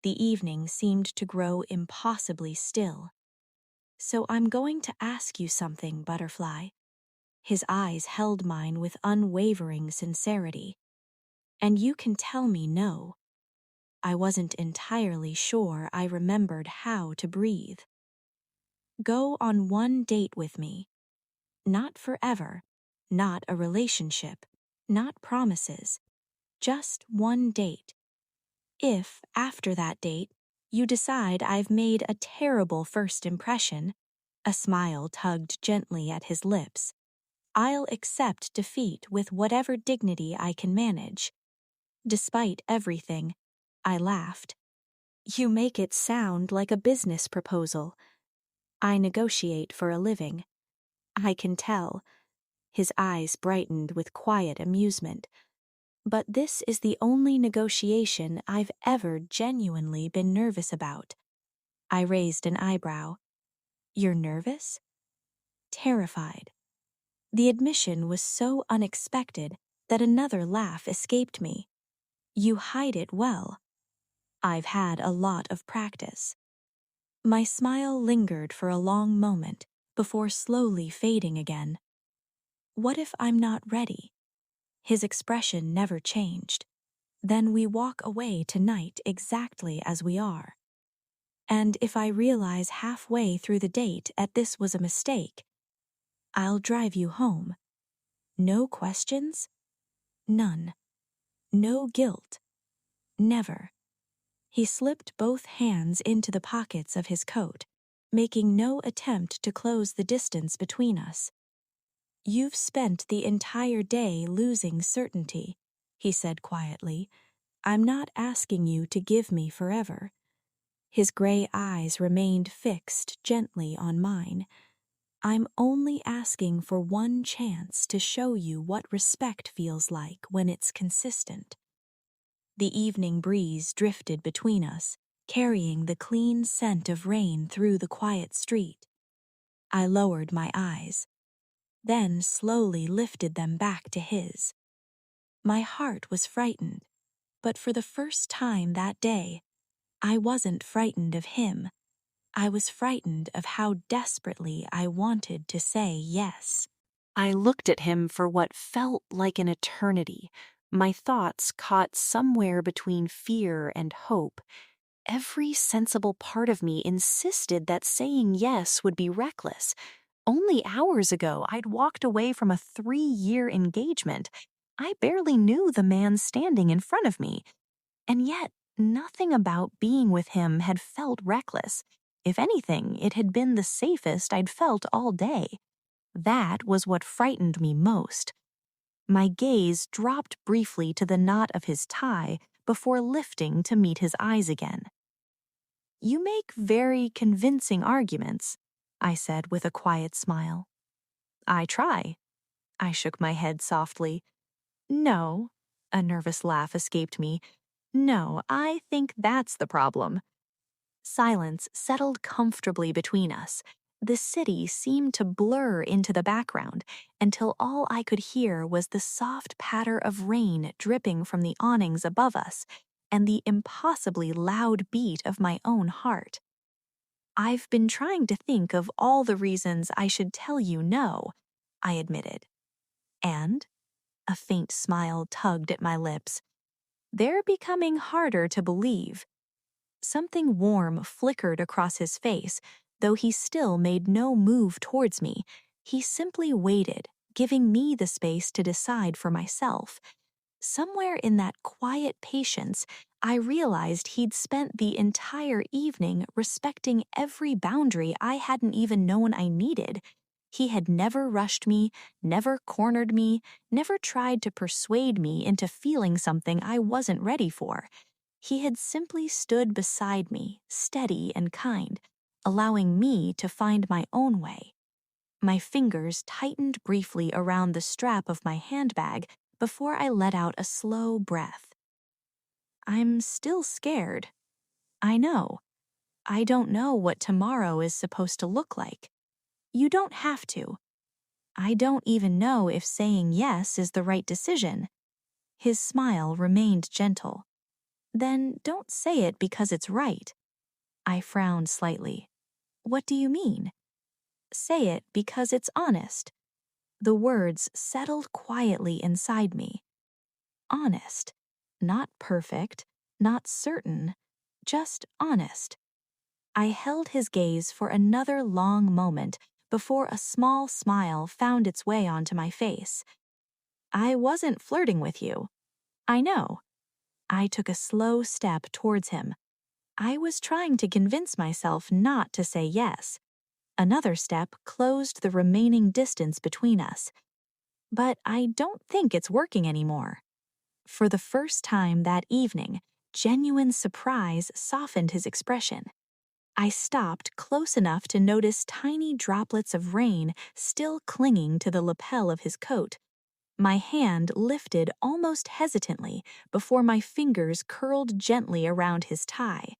Speaker 2: The evening seemed to grow impossibly still. "So I'm going to ask you something, Butterfly." His eyes held mine with unwavering sincerity. "And you can tell me no." I wasn't entirely sure I remembered how to breathe. "Go on one date with me. Not forever, not a relationship, not promises. Just one date. If, after that date, you decide I've made a terrible first impression," a smile tugged gently at his lips, "I'll accept defeat with whatever dignity I can manage." Despite everything, I laughed. "You make it sound like a business proposal." "I negotiate for a living." "I can tell." His eyes brightened with quiet amusement. "But this is the only negotiation I've ever genuinely been nervous about." I raised an eyebrow. "You're nervous?" "Terrified." The admission was so unexpected that another laugh escaped me. "You hide it well." "I've had a lot of practice." My smile lingered for a long moment before slowly fading again. "What if I'm not ready?" His expression never changed. "Then we walk away tonight exactly as we are. And if I realize halfway through the date that this was a mistake, I'll drive you home. No questions? None. No guilt. Never." He slipped both hands into the pockets of his coat, making no attempt to close the distance between us. "You've spent the entire day losing certainty," he said quietly. "I'm not asking you to give me forever." His gray eyes remained fixed gently on mine. "I'm only asking for one chance to show you what respect feels like when it's consistent." The evening breeze drifted between us, carrying the clean scent of rain through the quiet street. I lowered my eyes, then slowly lifted them back to his. My heart was frightened, but for the first time that day, I wasn't frightened of him. I was frightened of how desperately I wanted to say yes. I looked at him for what felt like an eternity, my thoughts caught somewhere between fear and hope. Every sensible part of me insisted that saying yes would be reckless. Only hours ago, I'd walked away from a 3-year engagement. I barely knew the man standing in front of me. And yet, nothing about being with him had felt reckless. If anything, it had been the safest I'd felt all day. That was what frightened me most. My gaze dropped briefly to the knot of his tie before lifting to meet his eyes again. "You make very convincing arguments."
Speaker 1: I said with a quiet smile. I try. I shook my head softly. No, a nervous laugh escaped me. No, I think that's the problem. Silence settled comfortably between us. The city seemed to blur into the background until all I could hear was the soft patter of rain dripping from the awnings above us and the impossibly loud beat of my own heart. I've been trying to think of all the reasons I should tell you no, I admitted. And? A faint smile tugged at my lips. They're becoming harder to believe. Something warm flickered across his face, though he still made no move towards me. He simply waited, giving me the space to decide for myself. Somewhere in that quiet patience, I realized he'd spent the entire evening respecting every boundary I hadn't even known I needed. He had never rushed me, never cornered me, never tried to persuade me into feeling something I wasn't ready for. He had simply stood beside me, steady and kind, allowing me to find my own way. My fingers tightened briefly around the strap of my handbag before I let out a slow breath. I'm still scared. I know. I don't know what tomorrow is supposed to look like. You don't have to. I don't even know if saying yes is the right decision. His smile remained gentle. Then don't say it because it's right. I frowned slightly. What do you mean? Say it because it's honest. The words settled quietly inside me. Honest. Not perfect, not certain, just honest. I held his gaze for another long moment before a small smile found its way onto my face. I wasn't flirting with you. I know. I took a slow step towards him. I was trying to convince myself not to say yes. Another step closed the remaining distance between us. But I don't think it's working anymore. For the first time that evening, genuine surprise softened his expression. I stopped close enough to notice tiny droplets of rain still clinging to the lapel of his coat. My hand lifted almost hesitantly before my fingers curled gently around his tie.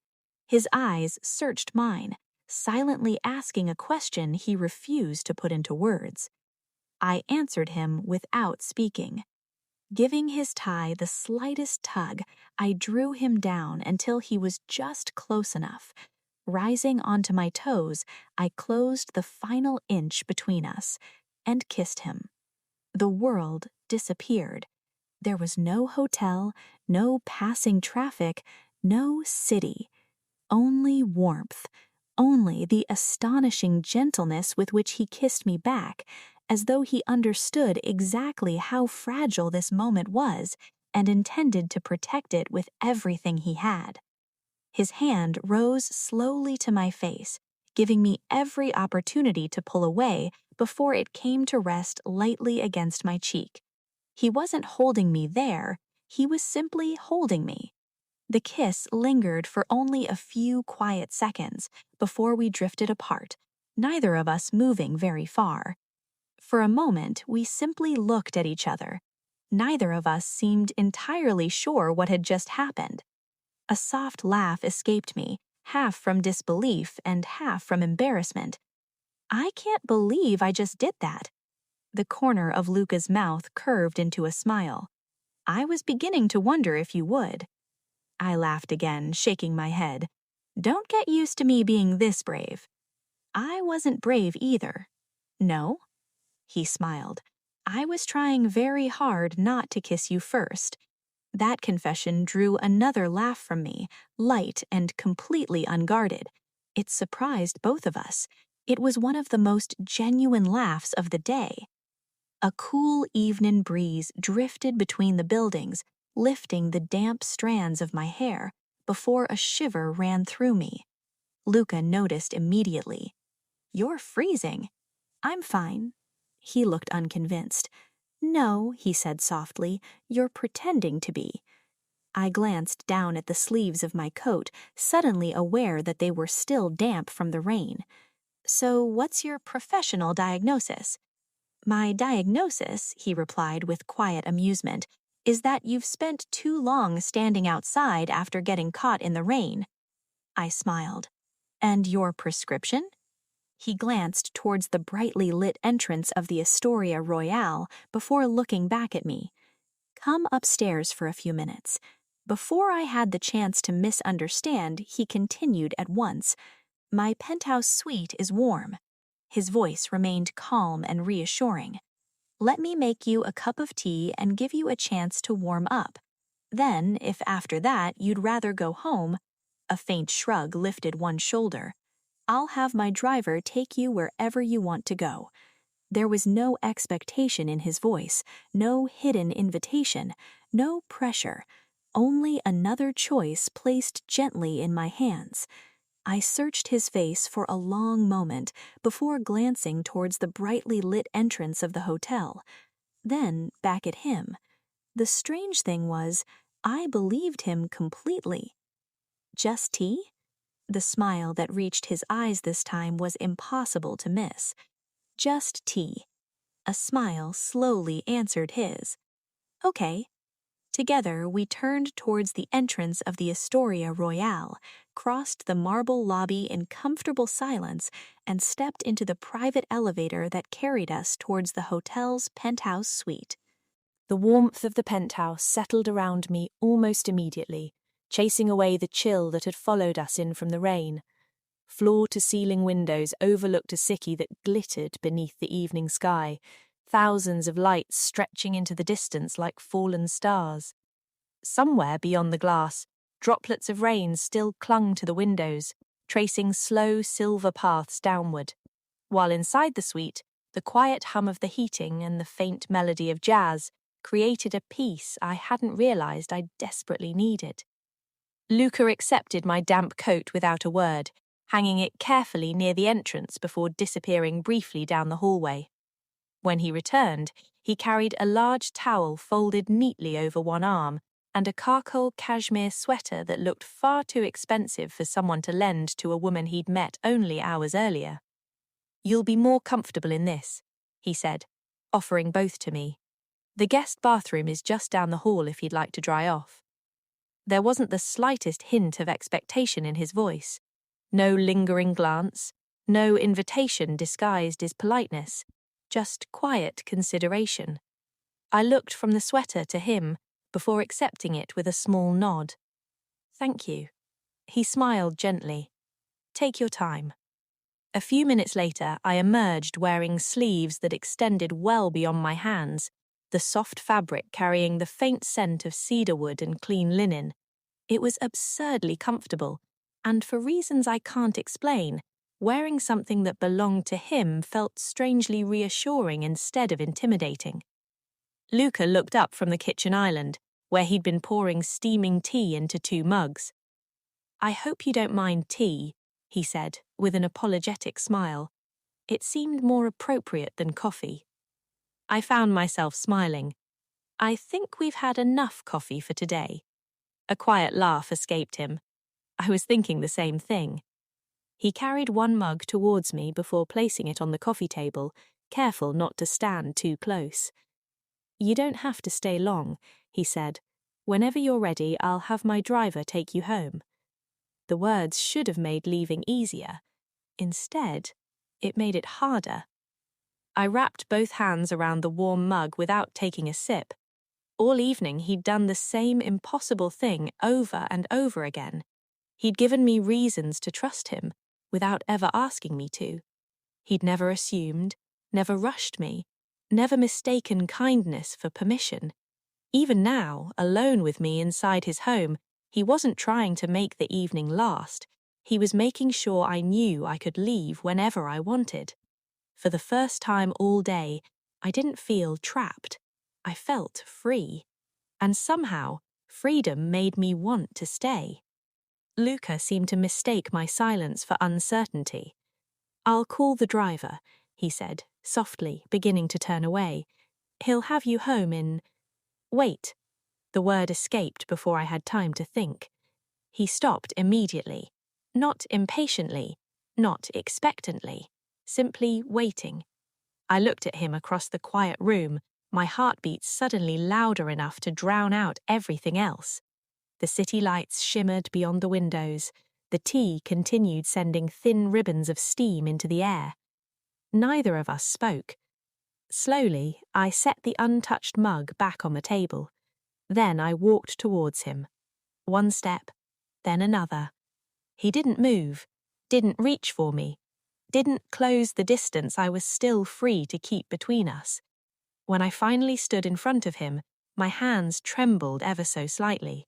Speaker 1: His eyes searched mine, silently asking a question he refused to put into words. I answered him without speaking. Giving his tie the slightest tug, I drew him down until he was just close enough. Rising onto my toes, I closed the final inch between us and kissed him. The world disappeared. There was no hotel, no passing traffic, no city. Only warmth, only the astonishing gentleness with which he kissed me back, as though he understood exactly how fragile this moment was and intended to protect it with everything he had. His hand rose slowly to my face, giving me every opportunity to pull away before it came to rest lightly against my cheek. He wasn't holding me there, he was simply holding me. The kiss lingered for only a few quiet seconds before we drifted apart, neither of us moving very far. For a moment, we simply looked at each other. Neither of us seemed entirely sure what had just happened. A soft laugh escaped me, half from disbelief and half from embarrassment. I can't believe I just did that. The corner of Luca's mouth curved into a smile. I was beginning to wonder if you would. I laughed again, shaking my head. Don't get used to me being this brave. I wasn't brave either. No? He smiled. I was trying very hard not to kiss you first. That confession drew another laugh from me, light and completely unguarded. It surprised both of us. It was one of the most genuine laughs of the day. A cool evening breeze drifted between the buildings, lifting the damp strands of my hair before a shiver ran through me. Luca noticed immediately. You're freezing. I'm fine. He looked unconvinced. No, he said softly, you're pretending to be. I glanced down at the sleeves of my coat, suddenly aware that they were still damp from the rain.
Speaker 2: So what's your professional diagnosis? My diagnosis, he replied with quiet amusement, is that you've spent too long standing outside after getting caught in the rain. I smiled. And your prescription? He glanced towards the brightly lit entrance of the Astoria Royale before looking back at me. Come upstairs for a few minutes. Before I had the chance to misunderstand, he continued at once. My penthouse suite is warm. His voice remained calm and reassuring. Let me make you a cup of tea and give you a chance to warm up. Then, if after that you'd rather go home, a faint shrug lifted one shoulder. I'll have my driver take you wherever you want to go. There was no expectation in his voice, no hidden invitation, no pressure, only another choice placed gently in my hands. I searched his face for a long moment before glancing towards the brightly lit entrance of the hotel, then back at him. The strange thing was, I believed him completely. Just tea? The smile that reached his eyes this time was impossible to miss. Just tea. A smile slowly answered his. Okay. Together, we turned towards the entrance of the Astoria Royale, crossed the marble lobby in comfortable silence, and stepped into the private elevator that carried us towards the hotel's penthouse suite.
Speaker 1: The warmth of the penthouse settled around me almost immediately, chasing away the chill that had followed us in from the rain. Floor-to-ceiling windows overlooked a city that glittered beneath the evening sky, thousands of lights stretching into the distance like fallen stars. Somewhere beyond the glass, droplets of rain still clung to the windows, tracing slow silver paths downward, while inside the suite, the quiet hum of the heating and the faint melody of jazz created a peace I hadn't realized I desperately needed. Luca accepted my damp coat without a word, hanging it carefully near the entrance before disappearing briefly down the hallway. When he returned, he carried a large towel folded neatly over one arm and a charcoal cashmere sweater that looked far too expensive for someone to lend to a woman he'd met only hours earlier. "You'll be more comfortable in this," he said, offering both to me. "The guest bathroom is just down the hall if you'd like to dry off." There wasn't the slightest hint of expectation in his voice. No lingering glance, no invitation disguised as politeness, just quiet consideration. I looked from the sweater to him before accepting it with a small nod. "Thank you." He smiled gently. "Take your time." A few minutes later, I emerged wearing sleeves that extended well beyond my hands, the soft fabric carrying the faint scent of cedarwood and clean linen. It was absurdly comfortable, and for reasons I can't explain, wearing something that belonged to him felt strangely reassuring instead of intimidating. Luca looked up from the kitchen island, where he'd been pouring steaming tea into 2 mugs. "I hope you don't mind tea," he said, with an apologetic smile. It seemed more appropriate than coffee. I found myself smiling. "I think we've had enough coffee for today." A quiet laugh escaped him. I was thinking the same thing. He carried one mug towards me before placing it on the coffee table, careful not to stand too close. "You don't have to stay long," he said. "Whenever you're ready, I'll have my driver take you home." The words should have made leaving easier. Instead, it made it harder. I wrapped both hands around the warm mug without taking a sip. All evening he'd done the same impossible thing over and over again. He'd given me reasons to trust him, without ever asking me to. He'd never assumed, never rushed me, never mistaken kindness for permission. Even now, alone with me inside his home, he wasn't trying to make the evening last. He was making sure I knew I could leave whenever I wanted. For the first time all day, I didn't feel trapped. I felt free. And somehow, freedom made me want to stay. Luca seemed to mistake my silence for uncertainty. "I'll call the driver," he said, softly, beginning to turn away. "He'll have you home in—" "Wait." The word escaped before I had time to think. He stopped immediately. Not impatiently, not expectantly,
Speaker 2: simply waiting. I looked at him across the quiet room, my heartbeat suddenly louder enough to drown out everything else. The city lights shimmered beyond the windows. The tea continued sending thin ribbons of steam into the air. Neither of us spoke. Slowly, I set the untouched mug back on the table. Then I walked towards him. One step, then another. He didn't move, didn't reach for me, didn't close the distance I was still free to keep between us. When I finally stood in front of him, my hands trembled ever so slightly.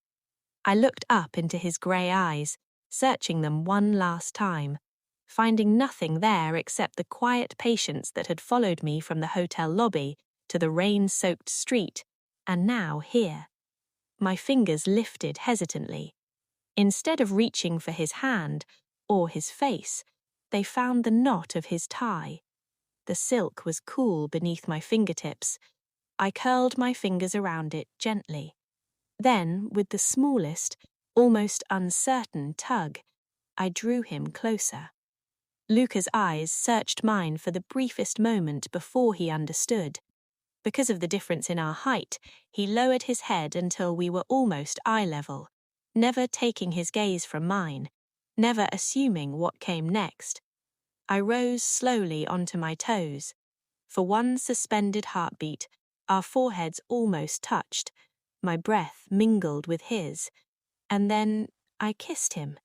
Speaker 2: I looked up into his grey eyes, searching them one last time, finding nothing there except the quiet patience that had followed me from the hotel lobby to the rain-soaked street, and now here. My fingers lifted hesitantly. Instead of reaching for his hand or his face, they found the knot of his tie. The silk was cool beneath my fingertips. I curled my fingers around it gently. Then, with the smallest, almost uncertain tug, I drew him closer. Luca's eyes searched mine for the briefest moment before he understood. Because of the difference in our height, he lowered his head until we were almost eye level, never taking his gaze from mine, never assuming what came next. I rose slowly onto my toes. For one suspended heartbeat, our foreheads almost touched. My breath mingled with his, and then I kissed him.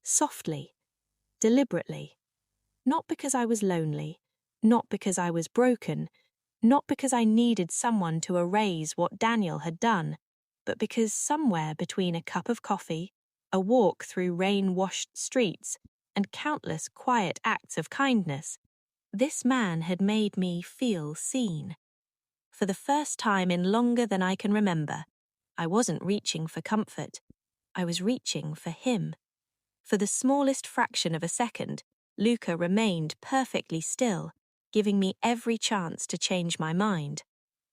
Speaker 2: Softly, deliberately. Not because I was lonely, not because I was broken, not because I needed someone to erase what Daniel had done, but because somewhere between a cup of coffee, a walk through rain-washed streets, and countless quiet acts of kindness, this man had made me feel seen. For the first time in longer than I can remember, I wasn't reaching for comfort. I was reaching for him. For the smallest fraction of a second, Luca remained perfectly still, giving me every chance to change my mind.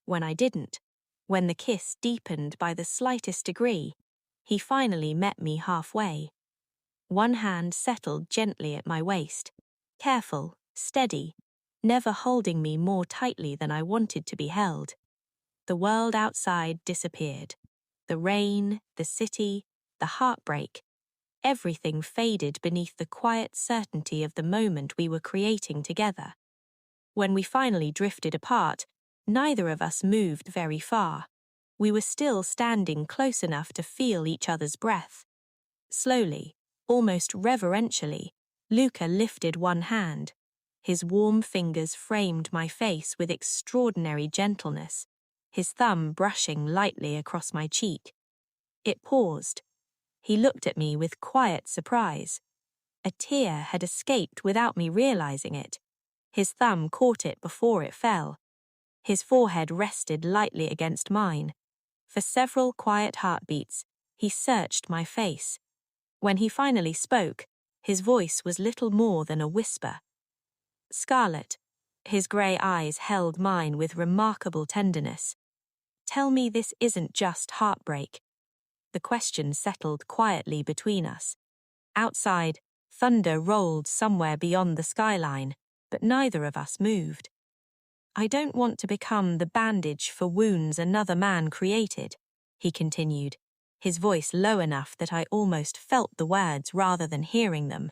Speaker 2: When I didn't, when the kiss deepened by the slightest degree, he finally met me halfway. One hand settled gently at my waist, careful, steady, never holding me more tightly than I wanted to be held. The world outside disappeared. The rain, the city, the heartbreak, everything faded beneath the quiet certainty of the moment we were creating together. When we finally drifted apart, neither of us moved very far. We were still standing close enough to feel each other's breath. Slowly, almost reverentially, Luca lifted one hand. His warm fingers framed my face with extraordinary gentleness, his thumb brushing lightly across my cheek. It paused. He looked at me with quiet surprise. A tear had escaped without me realizing it. His thumb caught it before it fell. His forehead rested lightly against mine. For several quiet heartbeats, he searched my face. When he finally spoke, his voice was little more than a whisper. "Scarlett," his grey eyes held mine with remarkable tenderness. "Tell me this isn't just heartbreak." The question settled quietly between us. Outside, thunder rolled somewhere beyond the skyline, but neither of us moved. "I don't want to become the bandage for wounds another man created," he continued, his voice low enough that I almost felt the words rather than hearing them.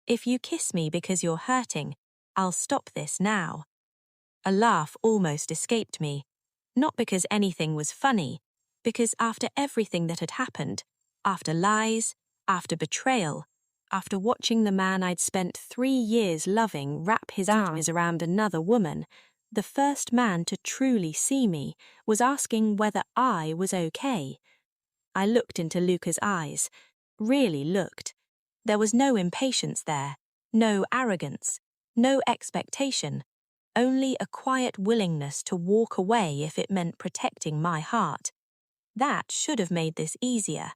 Speaker 2: "If you kiss me because you're hurting, I'll stop this now." A laugh almost escaped me, not because anything was funny, because after everything that had happened, after lies, after betrayal, after watching the man I'd spent 3 years loving wrap his arms around another woman, the first man to truly see me was asking whether I was okay. I looked into Luca's eyes, really looked. There was no impatience there, no arrogance, no expectation, only a quiet willingness to walk away if it meant protecting my heart. That should have made this easier.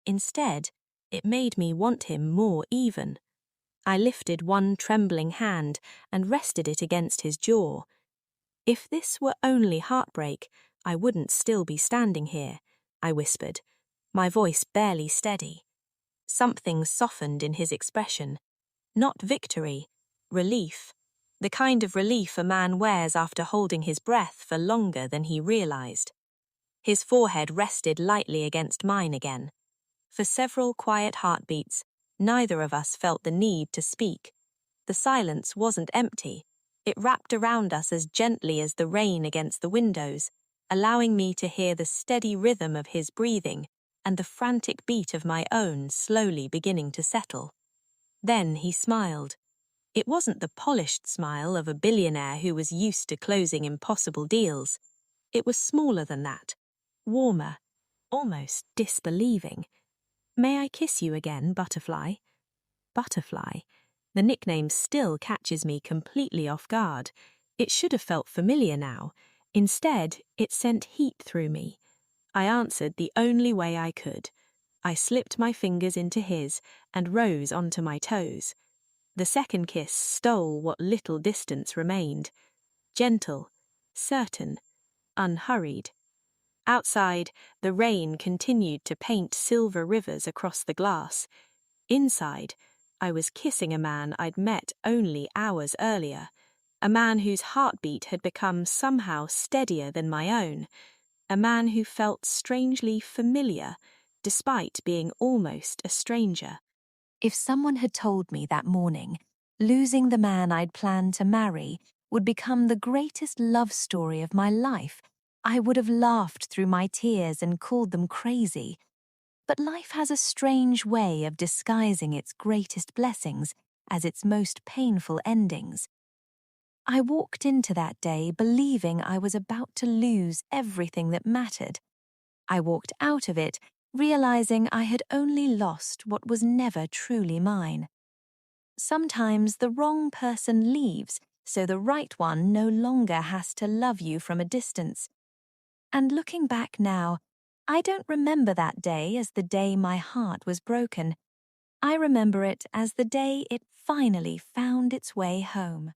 Speaker 2: Instead, it made me want him more even. I lifted one trembling hand and rested it against his jaw. "If this were only heartbreak, I wouldn't still be standing here," I whispered, my voice barely steady. Something softened in his expression. Not victory, relief, the kind of relief a man wears after holding his breath for longer than he realized. His forehead rested lightly against mine again. For several quiet heartbeats, neither of us felt the need to speak. The silence wasn't empty. It wrapped around us as gently as the rain against the windows, allowing me to hear the steady rhythm of his breathing and the frantic beat of my own slowly beginning to settle. Then he smiled. It wasn't the polished smile of a billionaire who was used to closing impossible deals. It was smaller than that, warmer, almost disbelieving. "May I kiss you again, Butterfly?" Butterfly. The nickname still catches me completely off guard. It should have felt familiar now. Instead, it sent heat through me. I answered the only way I could. I slipped my fingers into his and rose onto my toes. The second kiss stole what little distance remained. Gentle, certain, unhurried. Outside, the rain continued to paint silver rivers across the glass. Inside, I was kissing a man I'd met only hours earlier, a man whose heartbeat had become somehow steadier than my own, a man who felt strangely familiar, despite being almost a stranger.
Speaker 1: If someone had told me that morning, losing the man I'd planned to marry would become the greatest love story of my life, I would have laughed through my tears and called them crazy. But life has a strange way of disguising its greatest blessings as its most painful endings. I walked into that day believing I was about to lose everything that mattered. I walked out of it realizing I had only lost what was never truly mine. Sometimes the wrong person leaves, so the right one no longer has to love you from a distance. And looking back now, I don't remember that day as the day my heart was broken. I remember it as the day it finally found its way home.